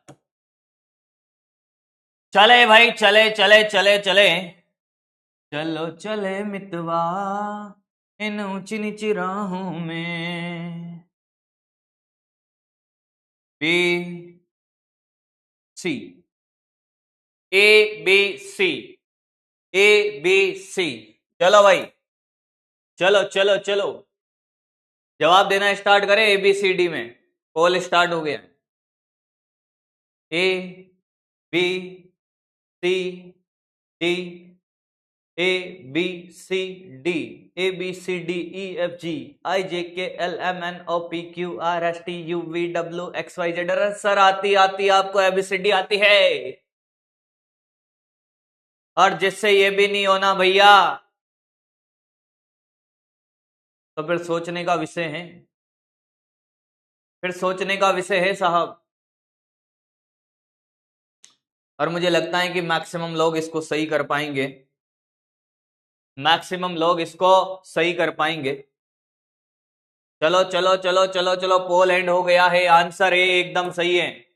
चले भाई, चले चले चले चले, चलो चले मितवा इन ऊंची नीची राहों में। B C, A B C, A B C। चलो भाई, चलो चलो चलो, जवाब देना स्टार्ट करें। ABCD में पोल स्टार्ट हो गया। ABCD, ABCD, ABCDEFGIJKLMNOPQRSTUVWXYZ। सर आती आती आपको ABCD आती है, और जिससे ये भी नहीं होना भैया तो फिर सोचने का विषय है, फिर सोचने का विषय है साहब। और मुझे लगता है कि मैक्सिमम लोग इसको सही कर पाएंगे, मैक्सिमम लोग इसको सही कर पाएंगे। चलो चलो चलो चलो चलो, पोल एंड हो गया है। आंसर ए एकदम सही है।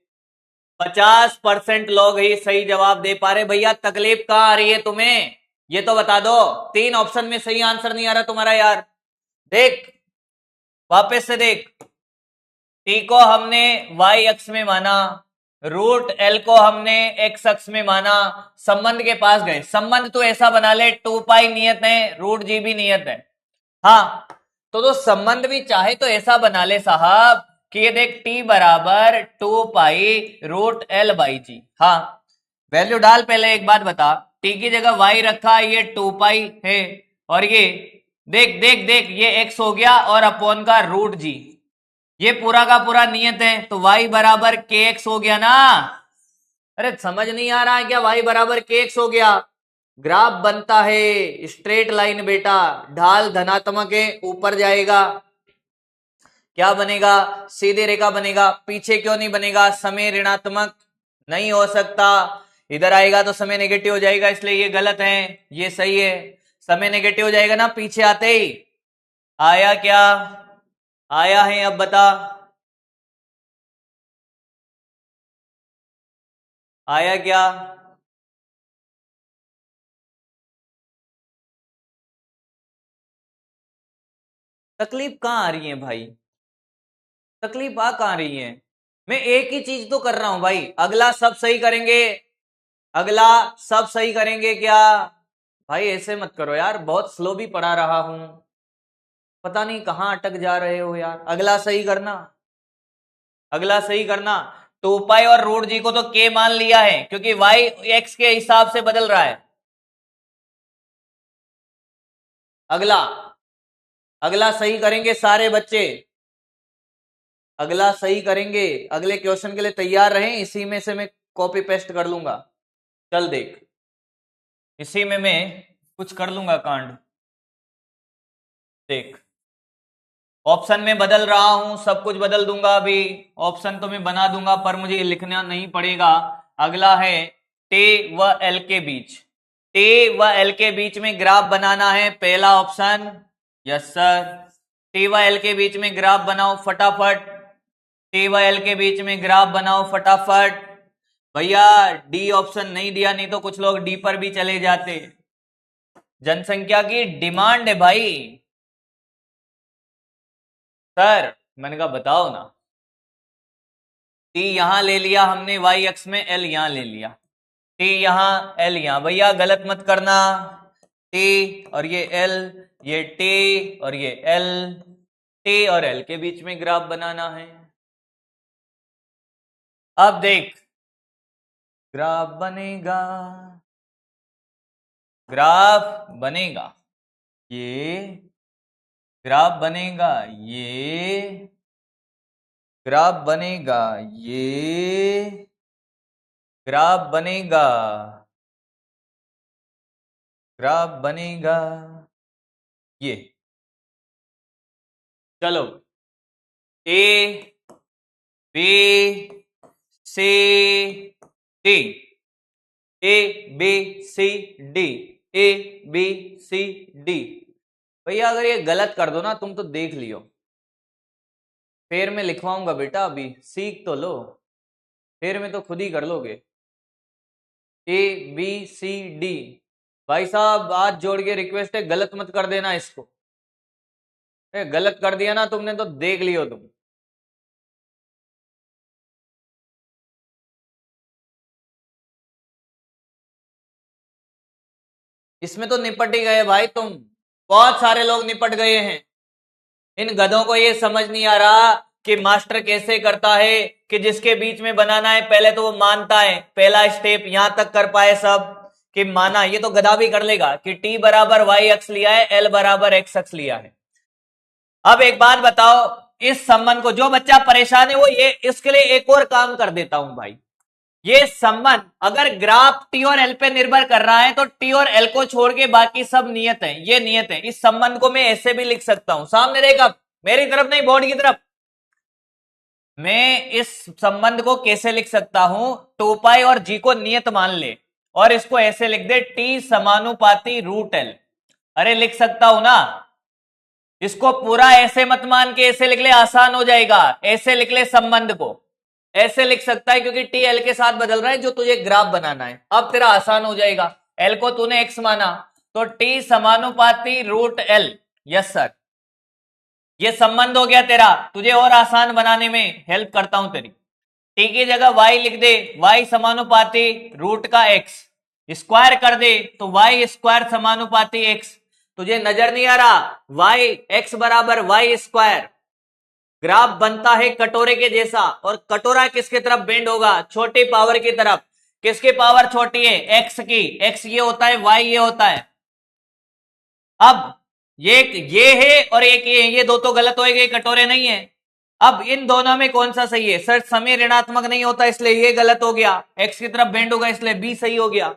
50% लोग ही सही जवाब दे पा रहे। भैया तकलीफ कहां आ रही है तुम्हें, ये तो बता दो। 3 ऑप्शन में सही आंसर नहीं आ रहा तुम्हारा यार। देख, वापस से देख। टी को हमने वाई अक्ष में माना, रूट एल को हमने एक्स अक्ष में माना, संबंध के पास गए। संबंध तो ऐसा बना ले, 2 पाई नियत है, रूट जी भी नियत है। हाँ, तो संबंध भी चाहे तो ऐसा बना ले साहब कि ये देख टी बराबर 2 pi root l by g. हाँ, वैल्यू डाल। पहले एक बात बता, टी की जगह वाई रखा, ये 2 पाई है, और ये देख देख देख, ये एक्स हो गया और अपॉन का रूट जी, ये पूरा का पूरा नियत है, तो y बराबर के एक्स हो गया ना। अरे समझ नहीं आ रहा है क्या? y बराबर के एक्स हो गया। ग्राफ बनता है स्ट्रेट लाइन बेटा, ढाल धनात्मक है, ऊपर जाएगा क्या बनेगा? सीधी रेखा बनेगा। पीछे क्यों नहीं बनेगा? समय ऋणात्मक नहीं हो सकता। इधर आएगा तो समय नेगेटिव हो जाएगा, इसलिए ये गलत है, ये सही है। समय नेगेटिव हो जाएगा ना पीछे आते ही। आया क्या? आया है? अब बता, आया क्या? तकलीफ कहां आ रही है भाई? तकलीफ आ कहां रही है? मैं एक ही चीज तो कर रहा हूं भाई, अगला सब सही करेंगे, अगला सब सही करेंगे क्या? भाई ऐसे मत करो यार, बहुत स्लो भी पढ़ा रहा हूं, पता नहीं कहां अटक जा रहे हो यार। अगला सही करना, अगला सही करना। 2 पाई और रूट जी को तो के मान लिया है, क्योंकि वाई एक्स के हिसाब से बदल रहा है। अगला, अगला सही करेंगे सारे बच्चे, अगला सही करेंगे। अगले क्वेश्चन के लिए तैयार रहें, इसी में से मैं कॉपी पेस्ट कर लूंगा। चल देख, इसी में मैं कुछ कर लूंगा कांड। देख, ऑप्शन में बदल रहा हूं, सब कुछ बदल दूंगा अभी। ऑप्शन तो मैं बना दूंगा, पर मुझे ये लिखना नहीं पड़ेगा। अगला है टे व एल के बीच, टे व एल के बीच में ग्राफ बनाना है, पहला ऑप्शन। यस सर, टी व एल के बीच में ग्राफ बनाओ फटाफट, टी व एल के बीच में ग्राफ बनाओ फटाफट। भैया डी ऑप्शन नहीं दिया, नहीं तो कुछ लोग डी पर भी चले जाते। जनसंख्या की डिमांड है भाई। सर मैंने कहा बताओ ना। टी यहां ले लिया हमने वाई अक्ष में, एल यहां ले लिया, टी यहां एल यहां। भैया गलत मत करना, टी और ये एल, ये टी और ये एल, टी और एल के बीच में ग्राफ बनाना है। अब देख, ग्राफ बनेगा, ग्राफ बनेगा, ये ग्राफ बनेगा, ये ग्राफ बनेगा, ये ग्राफ बनेगा, ग्राफ बनेगा, ये। चलो, A B C D, A B C D, A B C D. भैया अगर ये गलत कर दो ना तुम तो देख लियो, फिर मैं लिखवाऊंगा बेटा, अभी सीख तो लो, फिर में तो खुद ही कर लोगे। A B C D. भाई साहब हाथ जोड़ के रिक्वेस्ट है, गलत मत कर देना इसको। गलत कर दिया ना तुमने तो देख लियो तुम। इसमें तो निपट ही गए भाई तुम। बहुत सारे लोग निपट गए हैं। इन गधों को ये समझ नहीं आ रहा कि मास्टर कैसे करता है कि जिसके बीच में बनाना है पहले तो वो मानता है, पहला स्टेप यहां तक कर पाए सब कि माना, ये तो गधा भी कर लेगा कि टी बराबर वाई अक्स लिया है, एल बराबर एक्स अक्स लिया है। अब एक बात बताओ, इस संबंध को, जो बच्चा परेशान है वो ये इसके लिए एक और काम कर देता हूं भाई। ये संबंध अगर ग्राफ टी और एल पे निर्भर कर रहा है तो टी और एल को छोड़ के बाकी सब नियत है, ये नियत है। इस संबंध को मैं ऐसे भी लिख सकता हूं, सामने देख, अब मेरी तरफ नहीं बोर्ड की तरफ। मैं इस संबंध को कैसे लिख सकता हूं, 2 पाई और जी को नियत मान ले और इसको ऐसे लिख दे टी समानुपाती रूट एल। अरे लिख सकता हूं ना, इसको पूरा ऐसे मत मान के ऐसे लिख ले, आसान हो जाएगा। ऐसे लिख ले संबंध को, ऐसे लिख सकता है क्योंकि टी एल के साथ बदल रहा है जो तुझे ग्राफ बनाना है। अब तेरा आसान हो जाएगा, एल को तूने एक्स माना तो टी समानुपाती रूट एल। यस सर, ये संबंध हो गया तेरा, तुझे और आसान बनाने में हेल्प करता हूं तेरी। टी की जगह वाई लिख दे, वाई समानुपाती रूट का एक्स, स्क्वायर कर दे तो वाई स्क्वायर समानुपाती एक्स। तुझे नजर नहीं आ रहा, वाई एक्स बराबर वाई स्क्वायर। ग्राफ बनता है कटोरे के जैसा और कटोरा किसके तरफ बेंड होगा, छोटी पावर की तरफ। किसकी पावर छोटी है, एक्स की। एक्स ये होता है, वाई ये होता है। अब ये है और एक ये है, ये दो तो गलत होएंगे, कटोरे नहीं है। अब इन दोनों में कौन सा सही है सर, समय ऋणात्मक नहीं होता इसलिए ये गलत हो गया, एक्स की तरफ बेंड होगा इसलिए बी सही हो गया।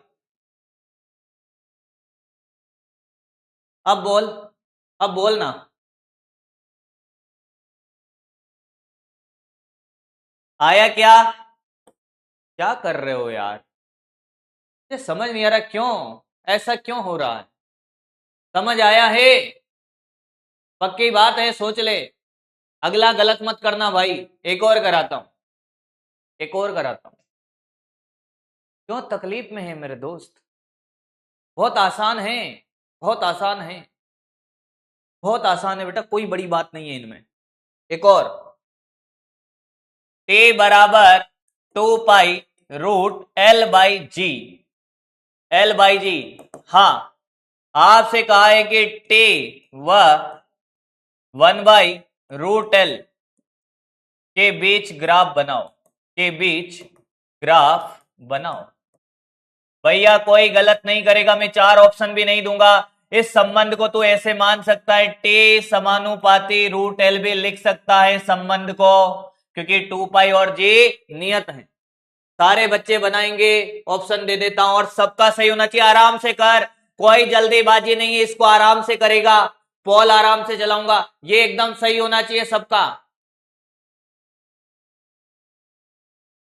अब बोल, अब बोल ना। आया क्या, क्या कर रहे हो यार, मुझे समझ नहीं आ रहा क्यों ऐसा क्यों हो रहा है। समझ आया है, पक्की बात है, सोच ले। अगला गलत मत करना भाई, एक और कराता हूं, एक और कराता हूं। क्यों तकलीफ में है मेरे दोस्त, बहुत आसान है, बहुत आसान है, बहुत आसान है बेटा, कोई बड़ी बात नहीं है इनमें। एक और, टे बराबर 2 pi root l by g, l by g. हाँ, आपसे कहा है कि टे व 1 बाई रूट एल के बीच ग्राफ बनाओ, के बीच ग्राफ बनाओ। भैया कोई गलत नहीं करेगा, मैं 4 ऑप्शन भी नहीं दूंगा। इस संबंध को तू ऐसे मान सकता है, टे समानुपाती रूट एल भी लिख सकता है संबंध को, क्योंकि 2 पाई और जी नियत है। सारे बच्चे बनाएंगे, ऑप्शन दे देता हूं और सबका सही होना चाहिए। आराम से कर, कोई जल्दीबाजी नहीं है, इसको आराम से करेगा, पोल आराम से चलाऊंगा, ये एकदम सही होना चाहिए सबका,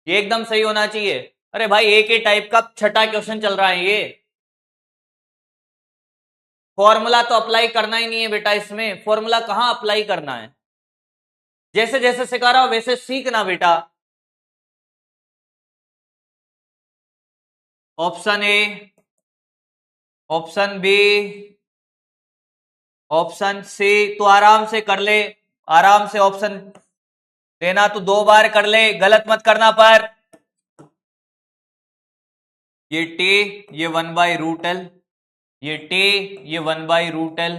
ये एकदम सही होना चाहिए। अरे भाई एक ही टाइप का छठा क्वेश्चन चल रहा है ये, फॉर्मूला तो अप्लाई करना ही नहीं है बेटा, इसमें फॉर्मूला कहां अप्लाई करना है, जैसे जैसे सिखा रहा हूं वैसे सीखना बेटा। Option A, option B, option C, तो आराम से कर ले, आराम से ऑप्शन देना तो 2 बार कर ले, गलत मत करना। पर ये टी, ये 1 बाई रूट एल, ये टी, ये 1 बाई रूट एल,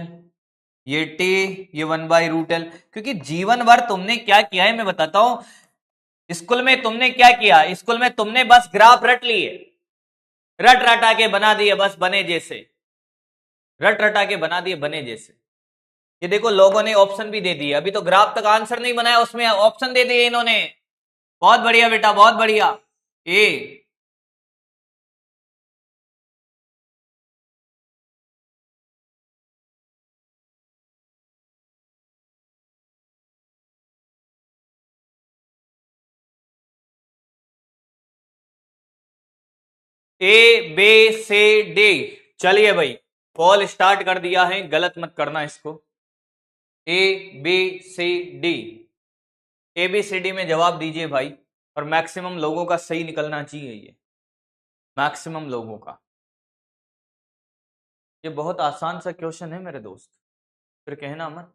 ये टी, ये 1 बाई रूट एल। क्योंकि जीवन भर तुमने क्या किया है मैं बताता हूं, स्कूल में तुमने क्या किया, स्कूल में तुमने बस ग्राफ रट लिए, रट रटा के बना दिए, बस बने जैसे, रट रटा के बना दिए बने जैसे। ये देखो लोगों ने ऑप्शन भी दे दिए, अभी तो ग्राफ तक आंसर नहीं बनाया उसमें ऑप्शन दे दिए इन्होंने। बहुत बढ़िया बेटा, बहुत बढ़िया। ए, ए बी सी डी। चलिए भाई, कॉल स्टार्ट कर दिया है, गलत मत करना इसको। A B C D, A B C D में जवाब दीजिए भाई, और मैक्सिमम लोगों का सही निकलना चाहिए, ये मैक्सिमम लोगों का। ये बहुत आसान सा क्वेश्चन है मेरे दोस्त, फिर कहना मत,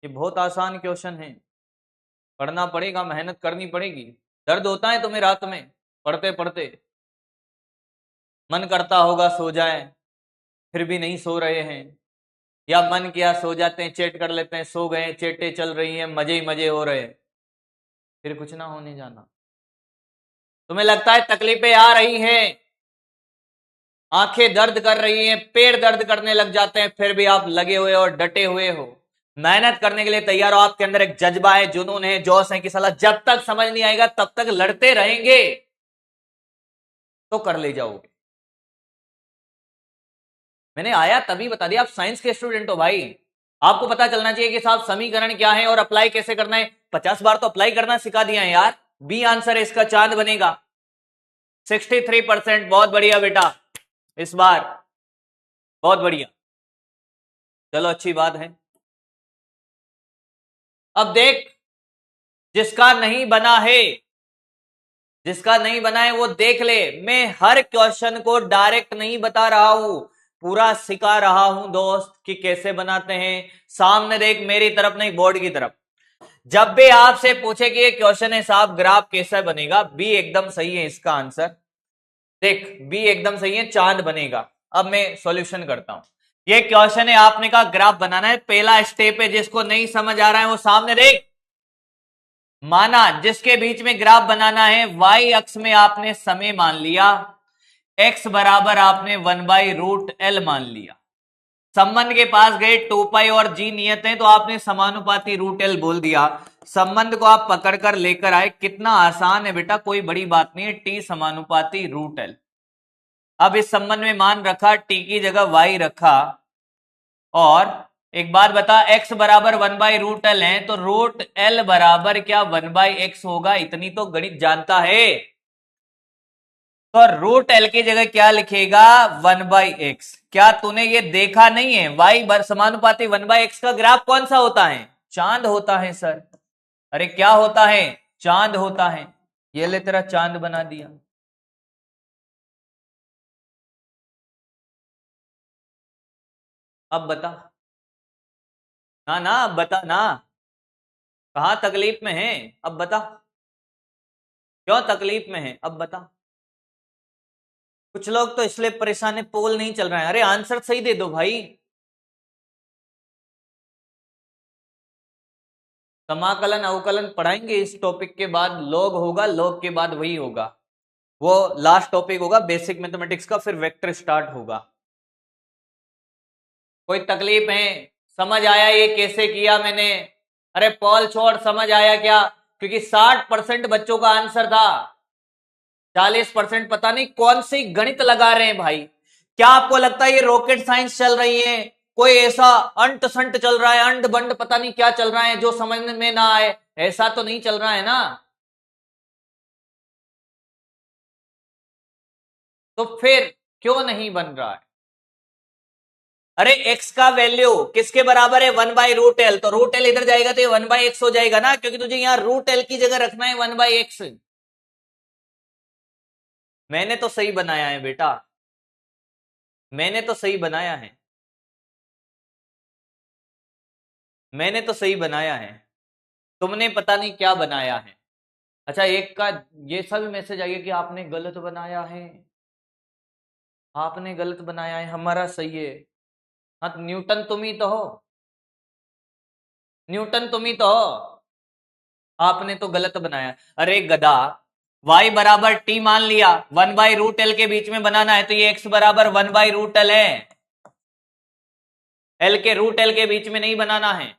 ये बहुत आसान क्वेश्चन है। पढ़ना पड़ेगा, मेहनत करनी पड़ेगी। दर्द होता है तुम्हें रात में पढ़ते पढ़ते, मन करता होगा सो जाए, फिर भी नहीं सो रहे हैं, या मन किया सो जाते हैं, चेट कर लेते हैं, सो गए, चेटें चल रही हैं, मजे ही मजे हो रहे हैं, फिर कुछ ना होने जाना। तुम्हें लगता है तकलीफें आ रही हैं, आंखें दर्द कर रही हैं, पैर दर्द करने लग जाते हैं, फिर भी आप लगे हुए और डटे हुए हो, मेहनत करने के लिए तैयार हो, आपके अंदर एक जज्बा है, जुनून है, जोश है कि साला जब तक समझ नहीं आएगा तब तक लड़ते रहेंगे, तो कर ले जाओगे। मैंने आया तभी बता दिया, आप साइंस के स्टूडेंट हो भाई, आपको पता चलना चाहिए कि साहब समीकरण क्या है और अप्लाई कैसे करना है। 50 बार तो अप्लाई करना सिखा दिया है यार। बी आंसर है इसका, चांद बनेगा। 63%, बहुत बढ़िया बेटा, इस बार बहुत बढ़िया। चलो अच्छी बात है। अब देख, जिसका नहीं बना है, जिसका नहीं बना है वो देख ले, मैं हर क्वेश्चन को डायरेक्ट नहीं बता रहा हूं, पूरा सिखा रहा हूं दोस्त कि कैसे बनाते हैं। सामने देख, मेरी तरफ नहीं, बोर्ड की तरफ। जब भी आपसे पूछे कि ये क्वेश्चन है साहब ग्राफ कैसे बनेगा, बी एकदम सही है इसका आंसर। देख, बी एकदम सही है, चांद बनेगा। अब मैं सॉल्यूशन करता हूं। ये क्वेश्चन है, आपने कहा ग्राफ बनाना है, पहला स्टेप है, जिसको नहीं समझ आ रहा है वो सामने देख। माना जिसके बीच में ग्राफ बनाना है, वाई अक्ष में आपने समय मान लिया, एक्स बराबर आपने 1/√L मान लिया। संबंध के पास गए, 2 पाई और जी नियत है, तो आपने समानुपाती √L बोल दिया। संबंध को आप पकड़कर लेकर आए, कितना आसान है बेटा, कोई बड़ी बात नहीं है, टी समानुपाती √L। अब इस संबंध में मान रखा, टी की जगह वाई रखा, और एक बात बता, x बराबर 1/√L है, तो √L बराबर क्या 1/x होगा, इतनी तो गणित जानता है। तो √L की जगह क्या लिखेगा, 1/x। क्या तूने ये देखा नहीं है, y समानुपाती 1/x का ग्राफ कौन सा होता है, चांद होता है सर। अरे क्या होता है, चांद होता है। ये ले, तेरा चांद बना दिया। अब बता ना, ना अब बता ना, कहां तकलीफ में है, अब बता, क्यों तकलीफ में है, अब बता। कुछ लोग तो इसलिए परेशान है, पोल नहीं चल रहा है। अरे आंसर सही दे दो भाई। समाकलन अवकलन पढ़ाएंगे इस टॉपिक के बाद, लॉग होगा, लॉग के बाद वही होगा, वो लास्ट टॉपिक होगा बेसिक मैथमेटिक्स का, फिर वेक्टर स्टार्ट होगा। कोई तकलीफ है, समझ आया ये कैसे किया मैंने? अरे पॉल छोड़, समझ आया क्या? क्योंकि 60% बच्चों का आंसर था, 40% पता नहीं कौन सी गणित लगा रहे हैं भाई। क्या आपको लगता है ये रॉकेट साइंस चल रही है, कोई ऐसा अंट संट चल रहा है, अंड बंड पता नहीं क्या चल रहा है जो समझ में ना आए? ऐसा तो नहीं चल रहा है ना? तो फिर क्यों नहीं बन रहा है? अरे x का वैल्यू किसके बराबर है, 1/√L, तो √L इधर जाएगा तो ये 1/x हो जाएगा ना, क्योंकि तुझे यहां √L की जगह रखना है 1/x। मैंने तो सही बनाया है बेटा, मैंने तो सही बनाया है, मैंने तो सही बनाया है, तुमने पता नहीं क्या बनाया है। अच्छा, एक का ये सब मैसेज आई है कि आपने गलत बनाया है, आपने गलत बनाया है, हमारा सही है। हाँ तो न्यूटन तुम ही तो हो, न्यूटन तुम ही तो हो, आपने तो गलत बनाया। अरे गधा, y बराबर t मान लिया, 1/√L के बीच में बनाना है, तो ये x बराबर 1/√L है, L के √L के बीच में नहीं बनाना है।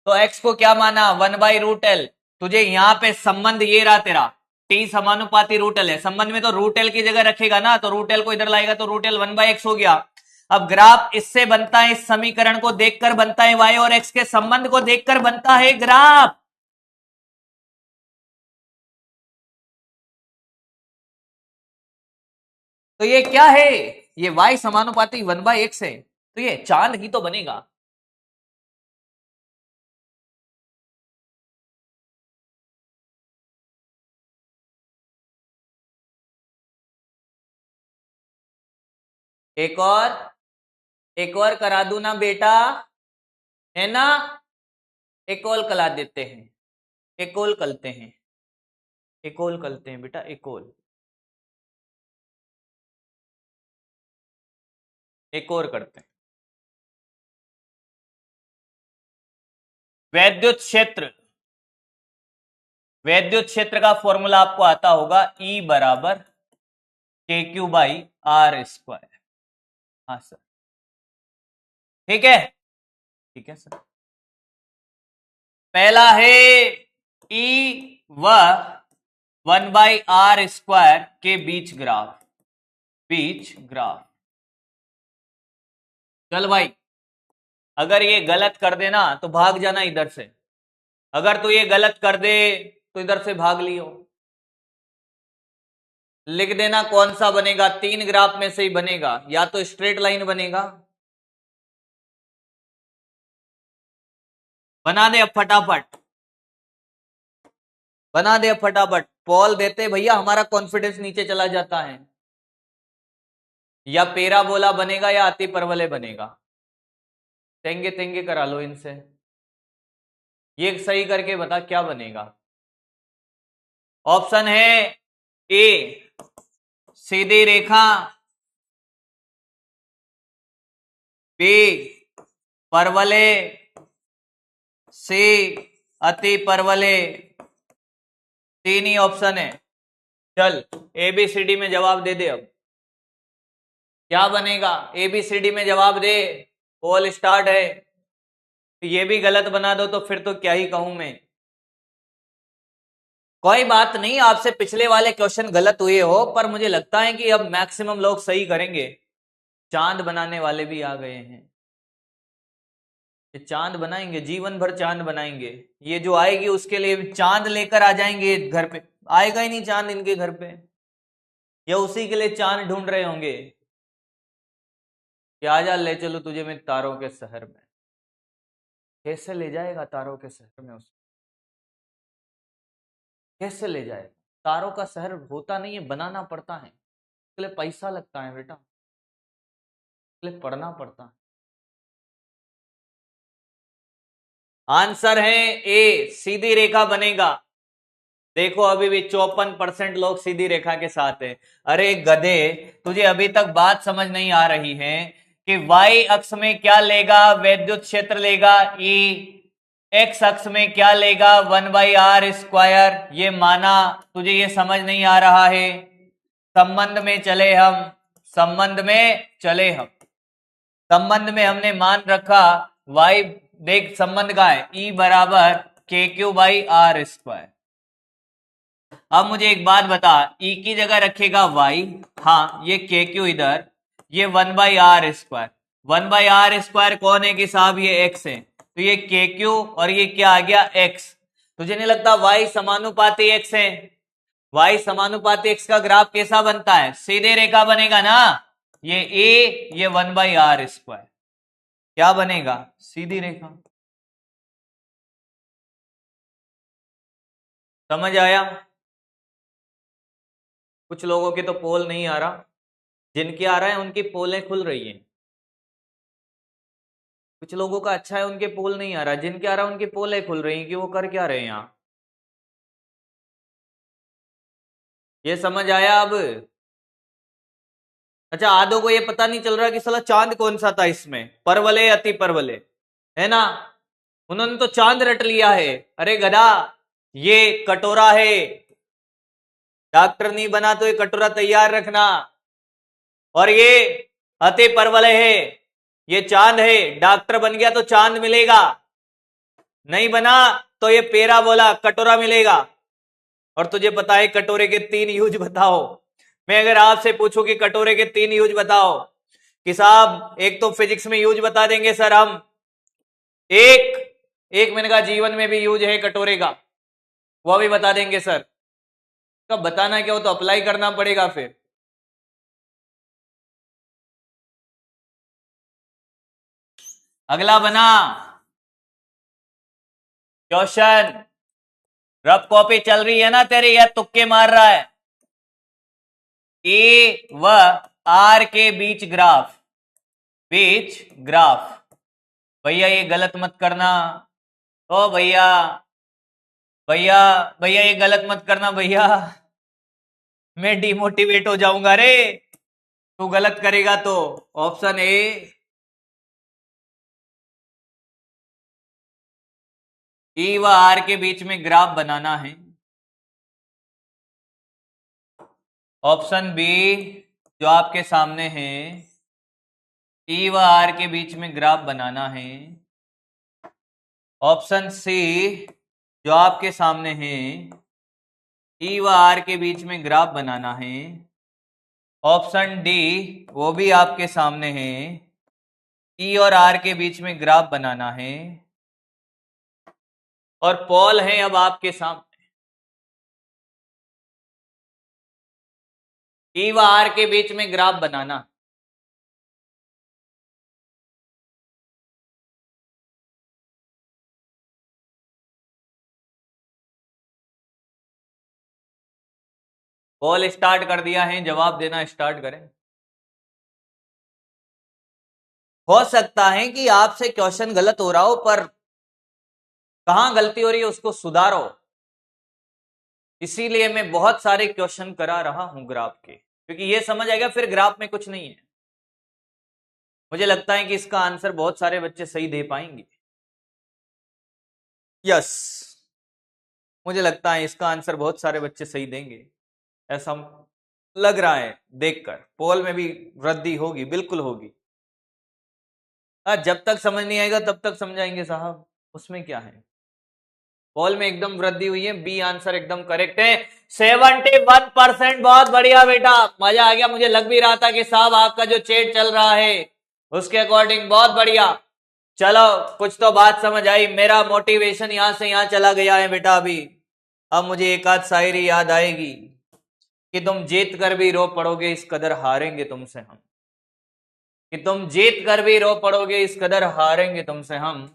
तो x को क्या माना, 1/√L। तुझे यहां पे संबंध ये रहा तेरा, t समानुपाती √L है, संबंध में तो √L की जगह रखेगा ना, तो √L को इधर लाएगा तो √L 1/x हो गया। अब ग्राफ इससे बनता है, इस समीकरण को देखकर बनता है, y और x के संबंध को देखकर बनता है ग्राफ। तो ये क्या है, ये y समानुपाती 1/x है, तो ये चांद ही तो बनेगा। एक और, एक और करा दूं ना बेटा, है ना? एक और करा देते हैं, एक और करते हैं, एक और करते हैं बेटा, एक और करते हैं। वैद्युत क्षेत्र का फॉर्मूला आपको आता होगा, E बराबर KQ बाई R स्क्वायर। हाँ सर, ठीक है, ठीक है सर। पहला है E व 1/R स्क्वायर के बीच ग्राफ। चल भाई, अगर ये गलत कर देना तो भाग जाना इधर से, अगर तू ये गलत कर दे तो इधर से भाग लियो। लिख देना कौन सा बनेगा, 3 ग्राफ में से ही बनेगा, या तो स्ट्रेट लाइन बनेगा, बना दे अब फटाफट, बना दे अब फटाफट। पॉल देते भैया हमारा कॉन्फिडेंस नीचे चला जाता है। या पेराबोला बनेगा या अति परवलय बनेगा, तेंगे तेंगे करा लो इनसे। ये सही करके बता क्या बनेगा। ऑप्शन है ए सीधी रेखा, बी परवलय, सी अति परवलय। 3 ही ऑप्शन है। चल ABCD में जवाब दे दे अब, क्या बनेगा। ABCD में जवाब दे, पोल स्टार्ट है। ये भी गलत बना दो तो फिर तो क्या ही कहूं मैं। कोई बात नहीं, आपसे पिछले वाले क्वेश्चन गलत हुए हो, पर मुझे लगता है कि अब मैक्सिमम लोग सही करेंगे। चांद बनाने वाले भी आ गए हैं, ये चांद बनाएंगे, जीवन भर चांद बनाएंगे। ये जो आएगी उसके लिए चांद लेकर आ जाएंगे घर पे, आएगा ही नहीं चांद इनके घर पे, या उसी के लिए चांद ढूंढ रहे होंगे कि आजा ले चलो तुझे मैं तारों के शहर में। कैसे ले जाएगा तारों के शहर में उसे, कैसे ले जाएगा। तारों का शहर होता नहीं है, बनाना पड़ता है, इसके लिए पैसा लगता है बेटा, इसके लिए पढ़ना पड़ता है। आंसर है ए सीधी रेखा बनेगा। देखो अभी भी 54% लोग सीधी रेखा के साथ है। अरे गधे, तुझे अभी तक बात समझ नहीं आ रही है कि y अक्ष में क्या लेगा, वैद्युत क्षेत्र लेगा E, x अक्ष में क्या लेगा 1/R स्क्वायर। ये माना, तुझे ये समझ नहीं आ रहा है। संबंध में चले हम, संबंध में चले हम, संबंध में हमने मान रखा y, देख संबंध का है E बराबर KQ/R स्क्वायर। अब मुझे एक बात बता, E की जगह रखेगा y, हाँ ये KQ इधर, ये 1/R स्क्वायर। 1/R स्क्वायर कौन है कि साहब ये x है, तो ये KQ और ये क्या आ गया x। तुझे नहीं लगता y समानुपाती x है। y समानुपाती x का ग्राफ कैसा बनता है, सीधे रेखा बनेगा ना। ये a, ये 1/R स्क्वायर क्या बनेगा, सीधी रेखा। समझ आया। कुछ लोगों के तो पोल नहीं आ रहा, जिनके आ रहा है उनकी पोलें खुल रही हैं। कुछ लोगों का अच्छा है, उनके पोल नहीं आ रहा, जिनके आ रहा है उनकी पोलें खुल रही हैं कि वो कर क्या रहे हैं यहां। ये समझ आया अब। अच्छा आधो को ये पता नहीं चल रहा कि साला चांद कौन सा था इसमें, परवलय अति परवलय है ना। उन्होंने तो चांद रट लिया है। अरे गधा, ये कटोरा है, डॉक्टर नहीं बना तो ये कटोरा तैयार रखना। और ये अति परवलय है, ये चांद है, डॉक्टर बन गया तो चांद मिलेगा, नहीं बना तो ये पेरा बोला कटोरा मिलेगा। और तुझे पता है कटोरे के 3 यूज बताओ। मैं अगर आपसे पूछूं कि कटोरे के 3 यूज बताओ कि साहब, एक तो फिजिक्स में यूज बता देंगे सर हम, एक मैंने कहा जीवन में भी यूज है कटोरे का, वो भी बता देंगे सर। कब बताना क्या हो तो अप्लाई करना पड़ेगा फिर। अगला बना क्वेश्चन, रफ कॉपी चल रही है ना तेरी, या तुक्के मार रहा है। ए व आर के बीच ग्राफ, भैया ये गलत मत करना। ओ भैया, भैया भैया ये गलत मत करना भैया, मैं डिमोटिवेट हो जाऊंगा रे तू गलत करेगा तो। ऑप्शन ए ई व आर के बीच में ग्राफ बनाना है। ऑप्शन बी जो आपके सामने है, ई व आर के बीच में ग्राफ बनाना है। ऑप्शन सी जो आपके सामने है, ई व आर के बीच में ग्राफ बनाना है। ऑप्शन डी वो भी आपके सामने है, ई और आर के बीच में ग्राफ बनाना है। और पोल है अब आपके सामने, ई व आर के बीच में ग्राफ बनाना। पोल स्टार्ट कर दिया है, जवाब देना स्टार्ट करें। हो सकता है कि आपसे क्वेश्चन गलत हो रहा हो, पर कहां गलती हो रही है उसको सुधारो। इसीलिए मैं बहुत सारे क्वेश्चन करा रहा हूं ग्राफ के, क्योंकि ये समझ आएगा फिर ग्राफ में कुछ नहीं है। मुझे लगता है कि इसका आंसर बहुत सारे बच्चे सही दे पाएंगे। यस, मुझे लगता है इसका आंसर बहुत सारे बच्चे सही देंगे, ऐसा लग रहा है देखकर। पोल में भी वृद्धि होगी, बिल्कुल होगी। जब तक समझ नहीं आएगा तब तक समझाएंगे साहब, उसमें क्या है। पोल में एकदम वृद्धि हुई है, बी आंसर एकदम करेक्ट है। 71%, बहुत बढ़िया बेटा, मजा आ गया। मुझे लग भी रहा था कि साहब आपका जो चैट चल रहा है उसके अकॉर्डिंग बहुत बढ़िया। चलो कुछ तो बात समझ आई, मेरा मोटिवेशन यहां से यहां चला गया है बेटा। अभी अब मुझे एक आध शायरी याद आएगी कि तुम जीत कर भी रो पड़ोगे, इस कदर हारेंगे तुमसे हम। कि तुम जीत कर भी रो पड़ोगे, इस कदर हारेंगे तुमसे हम।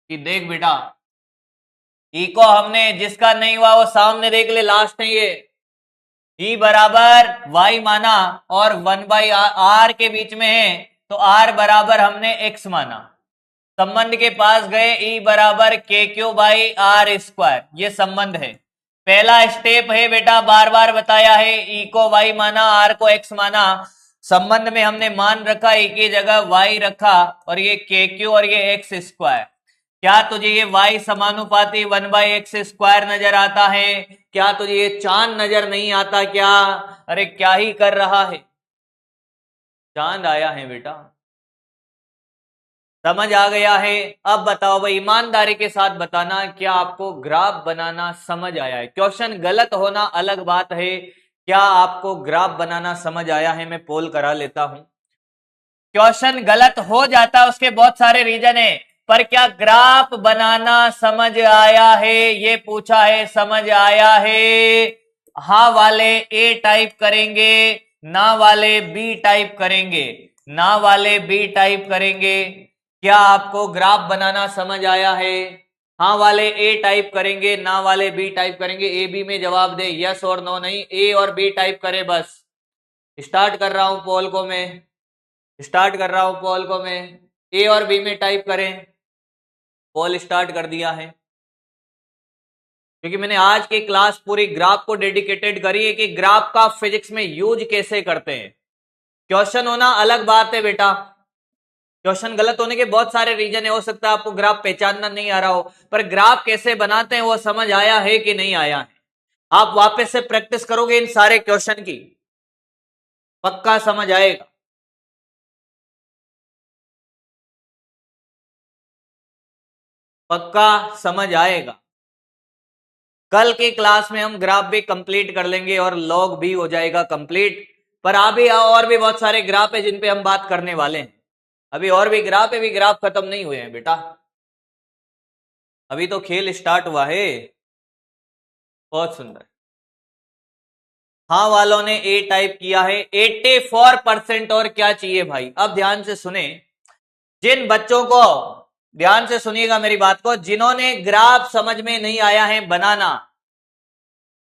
कि देख बेटा, ई को हमने, जिसका नहीं हुआ वो सामने देख ले, लास्ट है ये। ई बराबर वाई माना और 1/r के बीच में है, तो r बराबर हमने x माना। संबंध के पास गए, ई बराबर KQ/r², ये संबंध है। पहला स्टेप है बेटा, बार बार बताया है, ई को y माना, r को x माना। संबंध में हमने मान रखा, ई की जगह y रखा, और ये KQ और ये x²। क्या तुझे ये y समानुपाती 1/x² नजर आता है? क्या तुझे ये चांद नजर नहीं आता क्या? अरे क्या ही कर रहा है, चांद आया है बेटा। समझ आ गया है? अब बताओ भाई, ईमानदारी के साथ बताना, क्या आपको ग्राफ बनाना समझ आया है? क्वेश्चन गलत होना अलग बात है, क्या आपको ग्राफ बनाना समझ आया है? मैं पोल करा लेता हूं। क्वेश्चन गलत हो जाता है, उसके बहुत सारे रीजन है, पर क्या ग्राफ बनाना समझ आया है? ये पूछा है, समझ आया है? हाँ वाले ए टाइप करेंगे, ना वाले बी टाइप करेंगे। ना वाले बी टाइप करेंगे। क्या आपको ग्राफ बनाना समझ आया है? हाँ वाले ए टाइप करेंगे, ना वाले बी टाइप करेंगे। ए बी में जवाब दे, यस और नो नहीं, ए और बी टाइप करे बस। स्टार्ट कर रहा हूं पोल को मैं, स्टार्ट कर रहा हूं पोल को मैं। ए और बी में टाइप करें। पोल स्टार्ट कर दिया है, क्योंकि मैंने आज की क्लास पूरी ग्राफ को डेडिकेटेड करी है कि ग्राफ का फिजिक्स में यूज कैसे करते हैं। क्वेश्चन होना अलग बात है बेटा, क्वेश्चन गलत होने के बहुत सारे रीजन है। हो सकता है आपको ग्राफ पहचानना नहीं आ रहा हो, पर ग्राफ कैसे बनाते हैं वो समझ आया है कि नहीं आया है? आप वापस से प्रैक्टिस करोगे इन सारे क्वेश्चन की, पक्का समझ आएगा। पक्का समझ आएगा। कल की क्लास में हम ग्राफ भी कंप्लीट कर लेंगे और लॉग भी हो जाएगा कंप्लीट। पर अभी और भी बहुत सारे ग्राफ है जिन पे हम बात करने वाले हैं। अभी और भी ग्राफ है, भी ग्राफ खत्म नहीं हुए हैं बेटा, अभी तो खेल स्टार्ट हुआ है। बहुत सुंदर। हाँ वालों ने ए टाइप किया है, 84%। और क्या चाहिए भाई? अब ध्यान से सुने, जिन बच्चों को, ध्यान से सुनिएगा मेरी बात को, जिन्होंने ग्राफ समझ में नहीं आया है बनाना,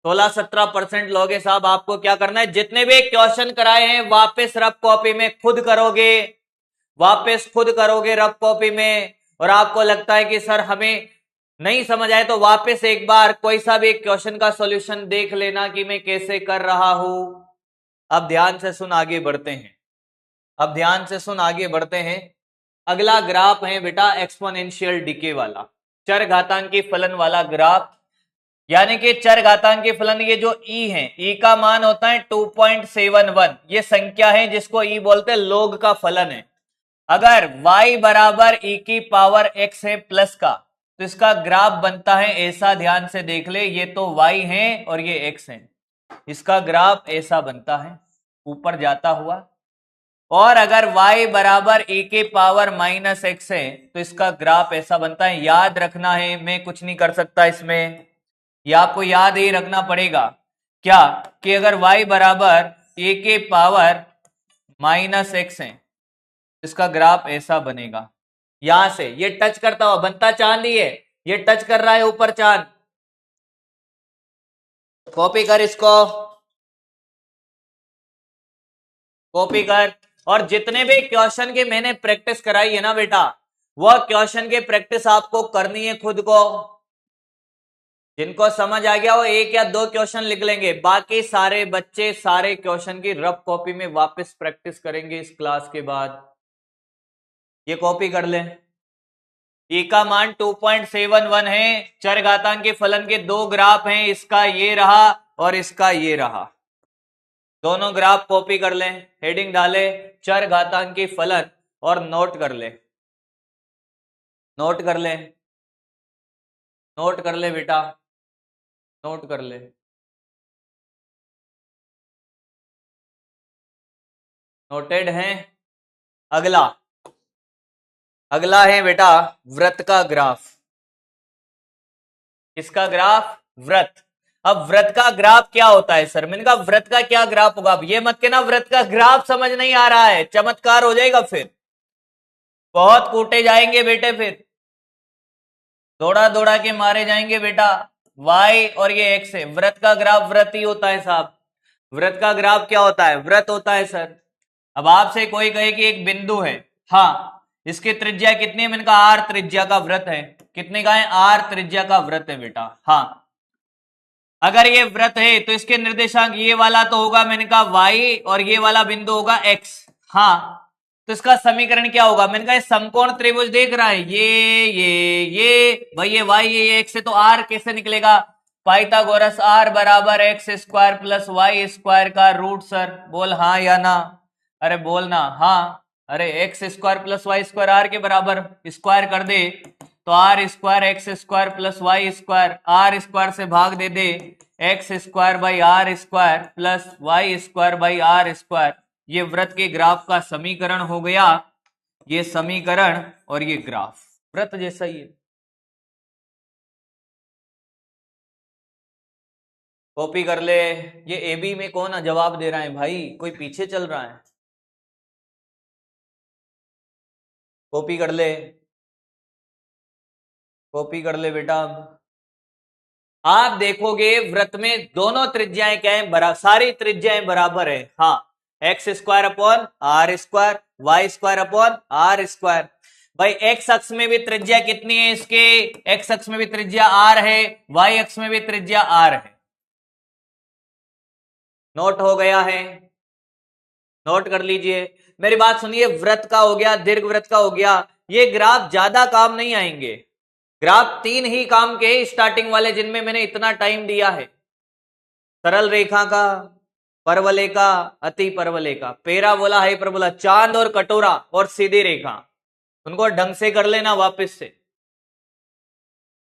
16-17% लोग हैं साहब। आपको क्या करना है, जितने भी क्वेश्चन कराए हैं वापस रफ कॉपी में खुद करोगे, वापस खुद करोगे रफ कॉपी में। और आपको लगता है कि सर हमें नहीं समझ आए, तो वापस एक बार कोई सा भी क्वेश्चन का सॉल्यूशन देख लेना कि मैं कैसे कर रहा हूं। अब ध्यान से सुन, आगे बढ़ते हैं। अब ध्यान से सुन, आगे बढ़ते हैं। अगला ग्राफ है बेटा एक्सपोनेंशियल डिके वाला। चर घातांकी फलन वाला ग्राफ, यानी कि चर घातांकी फलन ये जो ई है, ई का मान होता है 2.71, ये संख्या है जिसको ई बोलते हैं, लोग का फलन है। अगर y बराबर e की पावर x है प्लस का, तो इसका ग्राफ बनता है ऐसा, ध्यान से देख ले, ये तो y है और ये x है, इसका ग्राफ ऐसा बनता है ऊपर जाता हुआ। और अगर y बराबर e के पावर माइनस x है तो इसका ग्राफ ऐसा बनता है। याद रखना है, मैं कुछ नहीं कर सकता इसमें, ये आपको याद ही रखना पड़ेगा क्या, कि अगर y बराबर a के पावर माइनस x है, इसका ग्राफ ऐसा बनेगा। यहां से ये टच करता हुआ बनता चांद ही है, ये टच कर रहा है ऊपर चांद। कॉपी कर इसको, कॉपी कर। और जितने भी क्वेश्चन की मैंने प्रैक्टिस कराई है ना बेटा, वह क्वेश्चन की प्रैक्टिस आपको करनी है खुद को। जिनको समझ आ गया वो 1 या 2 क्वेश्चन लिख लेंगे, बाकी सारे बच्चे सारे क्वेश्चन की रफ कॉपी में वापस प्रैक्टिस करेंगे इस क्लास के बाद। ये कॉपी कर ले। ई का मान 2.71 है, चर घातांकी फलन के 2 ग्राफ हैं, इसका ये रहा और इसका ये रहा, दोनों ग्राफ कॉपी कर लें, हेडिंग डाले चर घातांकी फलन और नोट कर ले, नोट कर ले, नोट कर ले बेटा, नोट कर ले। नोटेड है। अगला, अगला है बेटा वृत्त का ग्राफ। किसका ग्राफ? वृत्त। अब वृत्त का ग्राफ क्या होता है सर? मैंने कहा वृत्त का क्या ग्राफ होगा? अब ये मत कहना वृत्त का ग्राफ समझ नहीं आ रहा है, चमत्कार हो जाएगा, फिर बहुत कूटे जाएंगे बेटे, फिर दौड़ा दौड़ा के मारे जाएंगे बेटा। y और ये x है, वृत्त का ग्राफ वृत्त ही होता है साहब। वृत्त का ग्राफ क्या होता है? वृत्त होता है सर। अब आपसे कोई कहे कि एक बिंदु है, हाँ, इसकी त्रिज्या कितनी है? मैंने कहा r त्रिज्या का वृत्त है। कितने का है? r त्रिज्या का वृत्त है बेटा। हाँ, अगर ये वृत्त है तो इसके निर्देशांक ये वाला तो होगा, मैंने कहा y, और ये वाला बिंदु होगा x। हाँ, तो इसका समीकरण क्या होगा? मैंने कहा समकोण त्रिभुज देख रहा है, ये भाई, ये y ये x है, तो r कैसे निकलेगा? पाइथागोरस r बराबर x square plus y square का रूट। सर बोल हाँ या ना? अरे बोल ना। हाँ, अरे x square plus Y square r के बराबर, स्क्वायर कर दे तो r square x square plus Y square, r square से भाग दे दे, x square by are square plus Y square by are square. ये वृत्त के ग्राफ का समीकरण हो गया। ये समीकरण और ये ग्राफ वृत्त जैसा ही है। कॉपी कर ले। ये ए बी में कौन जवाब दे रहा है भाई? कोई पीछे चल रहा है? कॉपी कर ले, कॉपी कर ले बेटा। आप देखोगे वृत्त में दोनों त्रिज्याएं क्या है? सारी त्रिज्याएं बराबर है। हाँ, X square upon R square, Y square upon R square. भाई एक्स अक्ष में भी त्रिज्या कितनी है इसके? एक्स अक्ष में भी त्रिज्या आर है, वाई अक्ष में भी त्रिज्या आर है। नोट हो गया है? नोट कर लीजिए। मेरी बात सुनिए, वृत्त का हो गया, दीर्घ वृत्त का हो गया। ये ग्राफ ज्यादा काम नहीं आएंगे। ग्राफ 3 ही काम के स्टार्टिंग वाले, जिनमें मैंने इतना टाइम दिया है। सरल रेखा का, परवलेखा, अति परवलेखा, पैराबोला, हाइपरबोला, चांद और कटोरा और सीधी रेखा, उनको ढंग से कर लेना वापस से।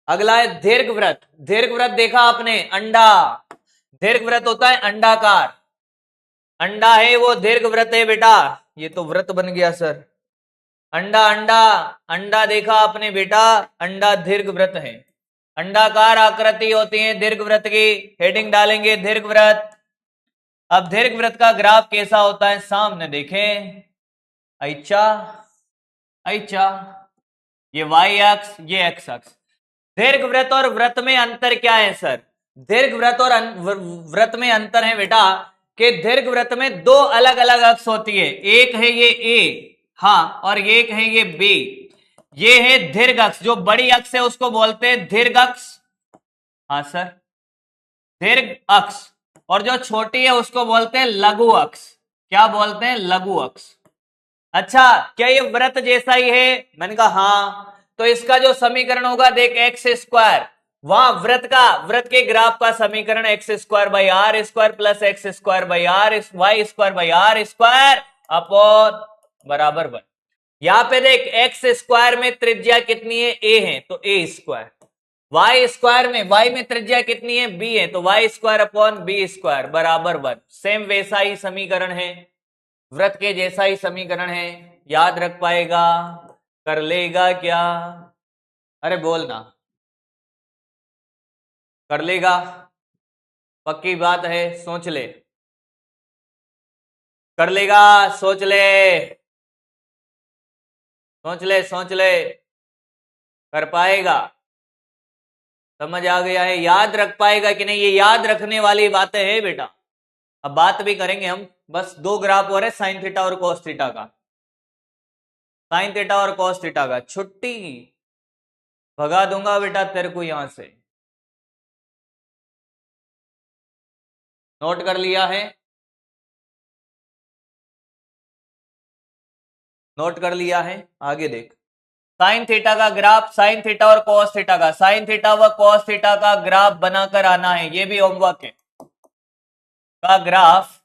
अगला है दीर्घ वृत्त। दीर्घ वृत्त देखा आपने? अंडा। दीर्घ वृत्त होता है अंडाकार। अंडा है वो दीर्घ वृत्त है बेटा। ये तो वृत्त बन गया सर। अंडा, अंडा, अंडा देखा आपने बेटा? अंडा दीर्घ वृत्त है। अंडाकार आकृति होती है दीर्घ वृत्त की। हेडिंग डालेंगे दीर्घ वृत्त। अब दीर्घ वृत्त का ग्राफ कैसा होता है? सामने देखें, ऐचा ऐचा, ये वाई अक्ष, ये एक्स अक्ष। दीर्घ वृत्त और वृत्त में अंतर क्या है सर? दीर्घ वृत्त और वृत्त में अंतर है बेटा कि दीर्घ वृत्त में 2 अलग अलग अक्ष होती है। एक है ये ए, हाँ, और एक है ये बी। ये है दीर्घ अक्ष। जो बड़ी अक्ष है उसको बोलते हैं दीर्घ अक्ष। हाँ सर, दीर्घ अक्ष। और जो छोटी है उसको बोलते हैं लघु अक्ष। क्या बोलते हैं? लघु अक्ष। अच्छा, क्या ये वृत्त जैसा ही है? मैंने कहा हाँ। तो इसका जो समीकरण होगा देख एक्स स्क्वायर, वहां वृत्त के ग्राफ का समीकरण X square by are square plus X square by R Y square by are square upon बराबर 1। यहां पे देख एक्स स्क्वायर में त्रिज्या कितनी है, ए है, तो ए स्क्वायर। वाई स्क्वायर में वाई में त्रिज्या कितनी है, बी है, तो Y square upon B square बराबर 1। सेम वैसा ही समीकरण है, वृत्त के जैसा ही समीकरण है, याद रख पाएगा, कर लेगा क्या? अरे बोलना, कर लेगा? पक्की बात है, सोच ले, कर लेगा? सोच ले, सोच ले, सोच ले, कर पाएगा? समझ आ गया है? याद रख पाएगा कि नहीं? ये याद रखने वाली बातें हैं बेटा। अब बात भी करेंगे हम, बस दो ग्राफ और है, साइन थीटा और कॉस थीटा का, साइन थीटा और कॉस थीटा का। छुट्टी भगा दूंगा बेटा तेरे को यहां से। नोट कर लिया है? नोट कर लिया है? आगे देख, साइन थीटा का ग्राफ, साइन थीटा और कॉस थीटा का, साइन थीटा व कॉस थीटा का ग्राफ बनाकर आना है, ये भी होमवर्क है। का ग्राफ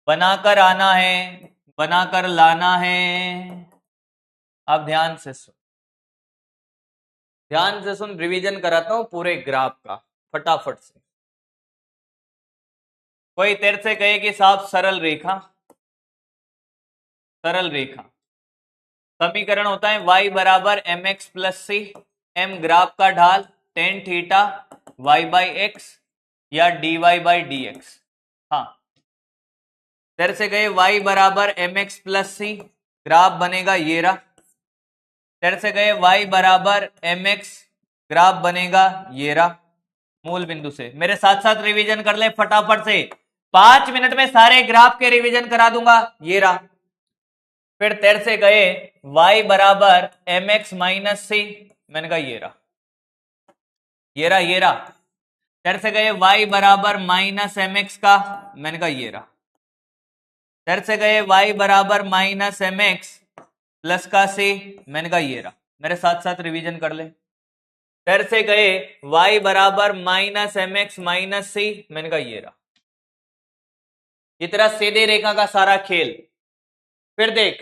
बनाकर आना है, बनाकर लाना है। अब ध्यान से सुन, ध्यान से सुन, रिवीजन कराता हूं पूरे ग्राफ का फटाफट से। कोई तेरे से कहे कि साहब सरल रेखा, सरल रेखा समीकरण होता है y बराबर एम एक्स प्लस सी, एम ग्राफ का ढाल, tan theta y by x या dy बाई डी एक्स। हाँ, तेरे से कहे y बराबर एम एक्स प्लस सी, ग्राफ बनेगा ये रहा। तेरे से कहे y बराबर एम एक्स, ग्राफ बनेगा ये रहा, मूल बिंदु से। मेरे साथ साथ रिवीजन कर ले फटाफट से, 5 मिनट में सारे ग्राफ के रिवीजन करा दूंगा। ये रहा। फिर तेरे से गए y बराबर एम एक्स माइनस सी, मैंने कहा ये रहा, ये रहा, ये रहा। तेरे से गए y बराबर माइनस एम एक्स का, मैंने कहा ये रहा। तेरे से गए y बराबर माइनस एम एक्स प्लस का सी, मैंने कहा ये रहा। मेरे साथ साथ रिवीजन कर ले। तेरे से गए y बराबर माइनस एम एक्स माइनस सी, मैंने कहा ये रहा। ये तेरा सीधे रेखा का सारा खेल। फिर देख,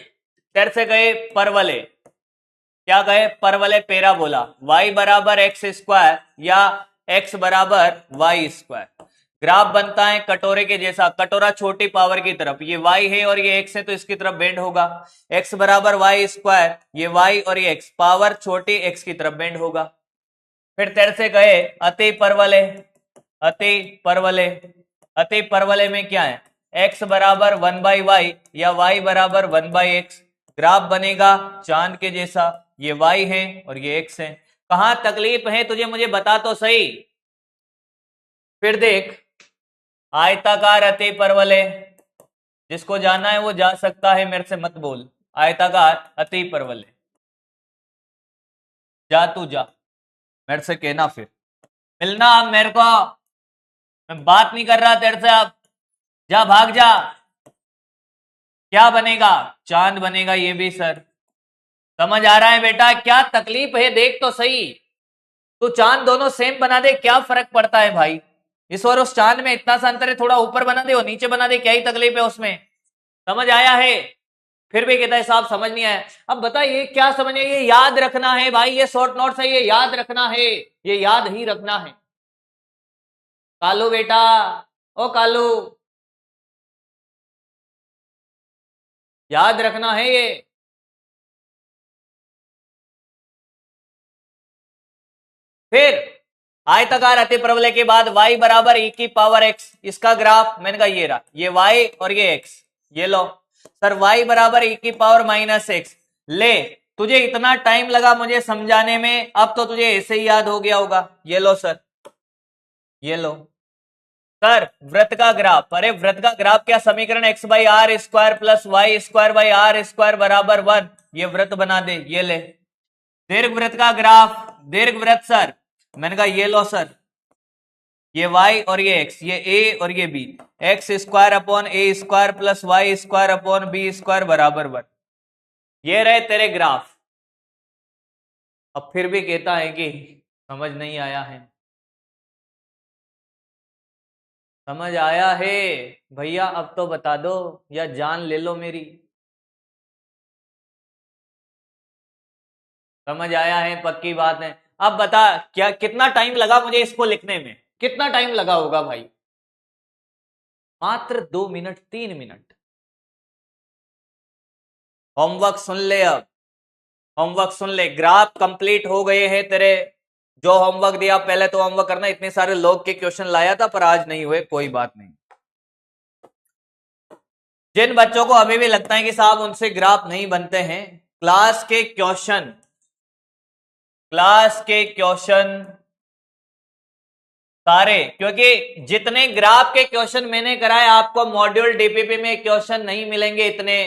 तेरे से गए परवले, क्या गए? परवले पैराबोला, y बराबर एक्स स्क्वायर या x बराबर वाई स्क्वायर। ग्राफ बनता है कटोरे के जैसा, कटोरा छोटी पावर की तरफ, ये y है और ये x है, तो इसकी तरफ बेंड होगा। x बराबर वाई स्क्वायर, ये y और ये x, पावर छोटी x की तरफ बेंड होगा। फिर तेरे से गए अति परवले, अति परवले, अति परवले में क्या है? x बराबर 1 बाई वाई या y बराबर 1 बाई एक्स। ग्राफ बनेगा चांद के जैसा, ये y है और ये x है। कहां तकलीफ है तुझे मुझे बता तो सही। फिर देख, आयताकार अति परवले, जिसको जाना है वो जा सकता है, मेरे से मत बोल। आयताकार अति परवले, जा तू जा, मेरे से कहना, फिर मिलना अब मेरे को। मैं बात नहीं कर रहा तेरे से, अब जा, भाग जा। क्या बनेगा? चांद बनेगा ये भी सर। समझ आ रहा है बेटा? क्या तकलीफ है देख तो सही। तो चांद दोनों सेम बना दे, क्या फर्क पड़ता है भाई? इस और उस चांद में इतना सा अंतर है, थोड़ा ऊपर बना दे और नीचे बना दे, क्या ही तकलीफ है उसमें? समझ आया है? फिर भी कहता है साहब समझ नहीं आया। अब बताइए क्या समझ, ये याद रखना है भाई, ये शॉर्ट नोट्स है, ये याद रखना है, ये याद ही रखना है। कालू बेटा, ओ कालू, याद रखना है ये। फिर आयताकार अति परवलय के बाद y बराबर e की पावर x, इसका ग्राफ मैंने कहा ये रहा, ये y और ये x। ये लो सर, y बराबर e की पावर माइनस एक्स। ले, तुझे इतना टाइम लगा मुझे समझाने में, अब तो तुझे ऐसे ही याद हो गया होगा। ये लो सर, ये लो सर, वृत्त का ग्राफ। अरे वृत्त का ग्राफ क्या? समीकरण x by are square plus Y square by are square बराबर 1। ये वृत्त बना दे, ये ले। दीर्घ वृत्त का ग्राफ, दीर्घ वृत्त सर, मैंने कहा ये लो सर, ये y और ये x, ये a और ये b, x square upon a square plus Y square upon B square बराबर 1। ये रहे तेरे ग्राफ। अब फिर भी कहता है कि समझ नहीं आया है। समझ आया है भैया, अब तो बता दो या जान ले लो मेरी। समझ आया है, पक्की बात है। अब बता, क्या कितना टाइम लगा मुझे इसको लिखने में, कितना टाइम लगा होगा भाई? मात्र 2 मिनट, 3 मिनट। होमवर्क सुन ले अब, होमवर्क सुन ले। ग्राफ कंप्लीट हो गए हैं तेरे। जो होमवर्क दिया पहले तो होमवर्क करना। इतने सारे लोग के क्वेश्चन लाया था पर आज नहीं हुए, कोई बात नहीं। जिन बच्चों को अभी भी लगता है कि साहब उनसे ग्राफ नहीं बनते हैं, क्लास के क्वेश्चन, क्लास के क्वेश्चन सारे, क्योंकि जितने ग्राफ के क्वेश्चन मैंने कराए आपको मॉड्यूल डीपीपी में क्वेश्चन नहीं मिलेंगे इतने।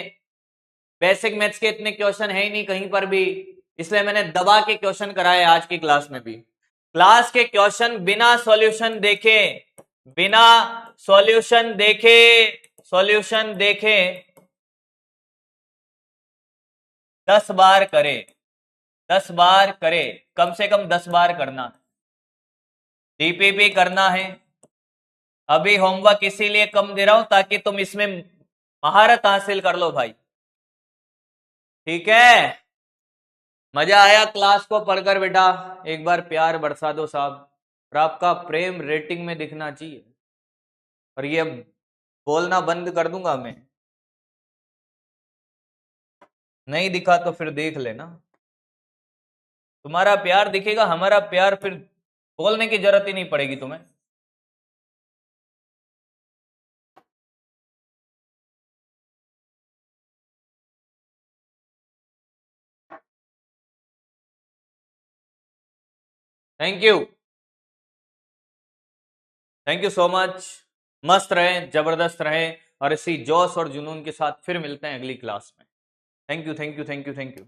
बेसिक मैथ्स के इतने क्वेश्चन है ही नहीं कहीं पर भी, इसलिए मैंने दबा के क्वेश्चन कराए आज की क्लास में भी। क्लास के क्वेश्चन बिना सॉल्यूशन देखे, बिना सॉल्यूशन देखे, सॉल्यूशन देखे 10 बार करे, 10 बार करे, कम से कम 10 बार करना। डीपीपी करना है। अभी होमवर्क इसीलिए कम दे रहा हूं ताकि तुम इसमें महारत हासिल कर लो भाई, ठीक है? मजा आया क्लास को पढ़कर बेटा? एक बार प्यार बरसा दो साहब, और आपका प्रेम रेटिंग में दिखना चाहिए। और ये बोलना बंद कर दूंगा मैं, नहीं दिखा तो फिर देख लेना। तुम्हारा प्यार दिखेगा, हमारा प्यार फिर बोलने की जरूरत ही नहीं पड़ेगी तुम्हें। Thank you, thank you so much. मस्त रहे, जबरदस्त रहे, और इसी जोश और जुनून के साथ फिर मिलते हैं अगली क्लास में। Thank you, thank you, thank you, thank you.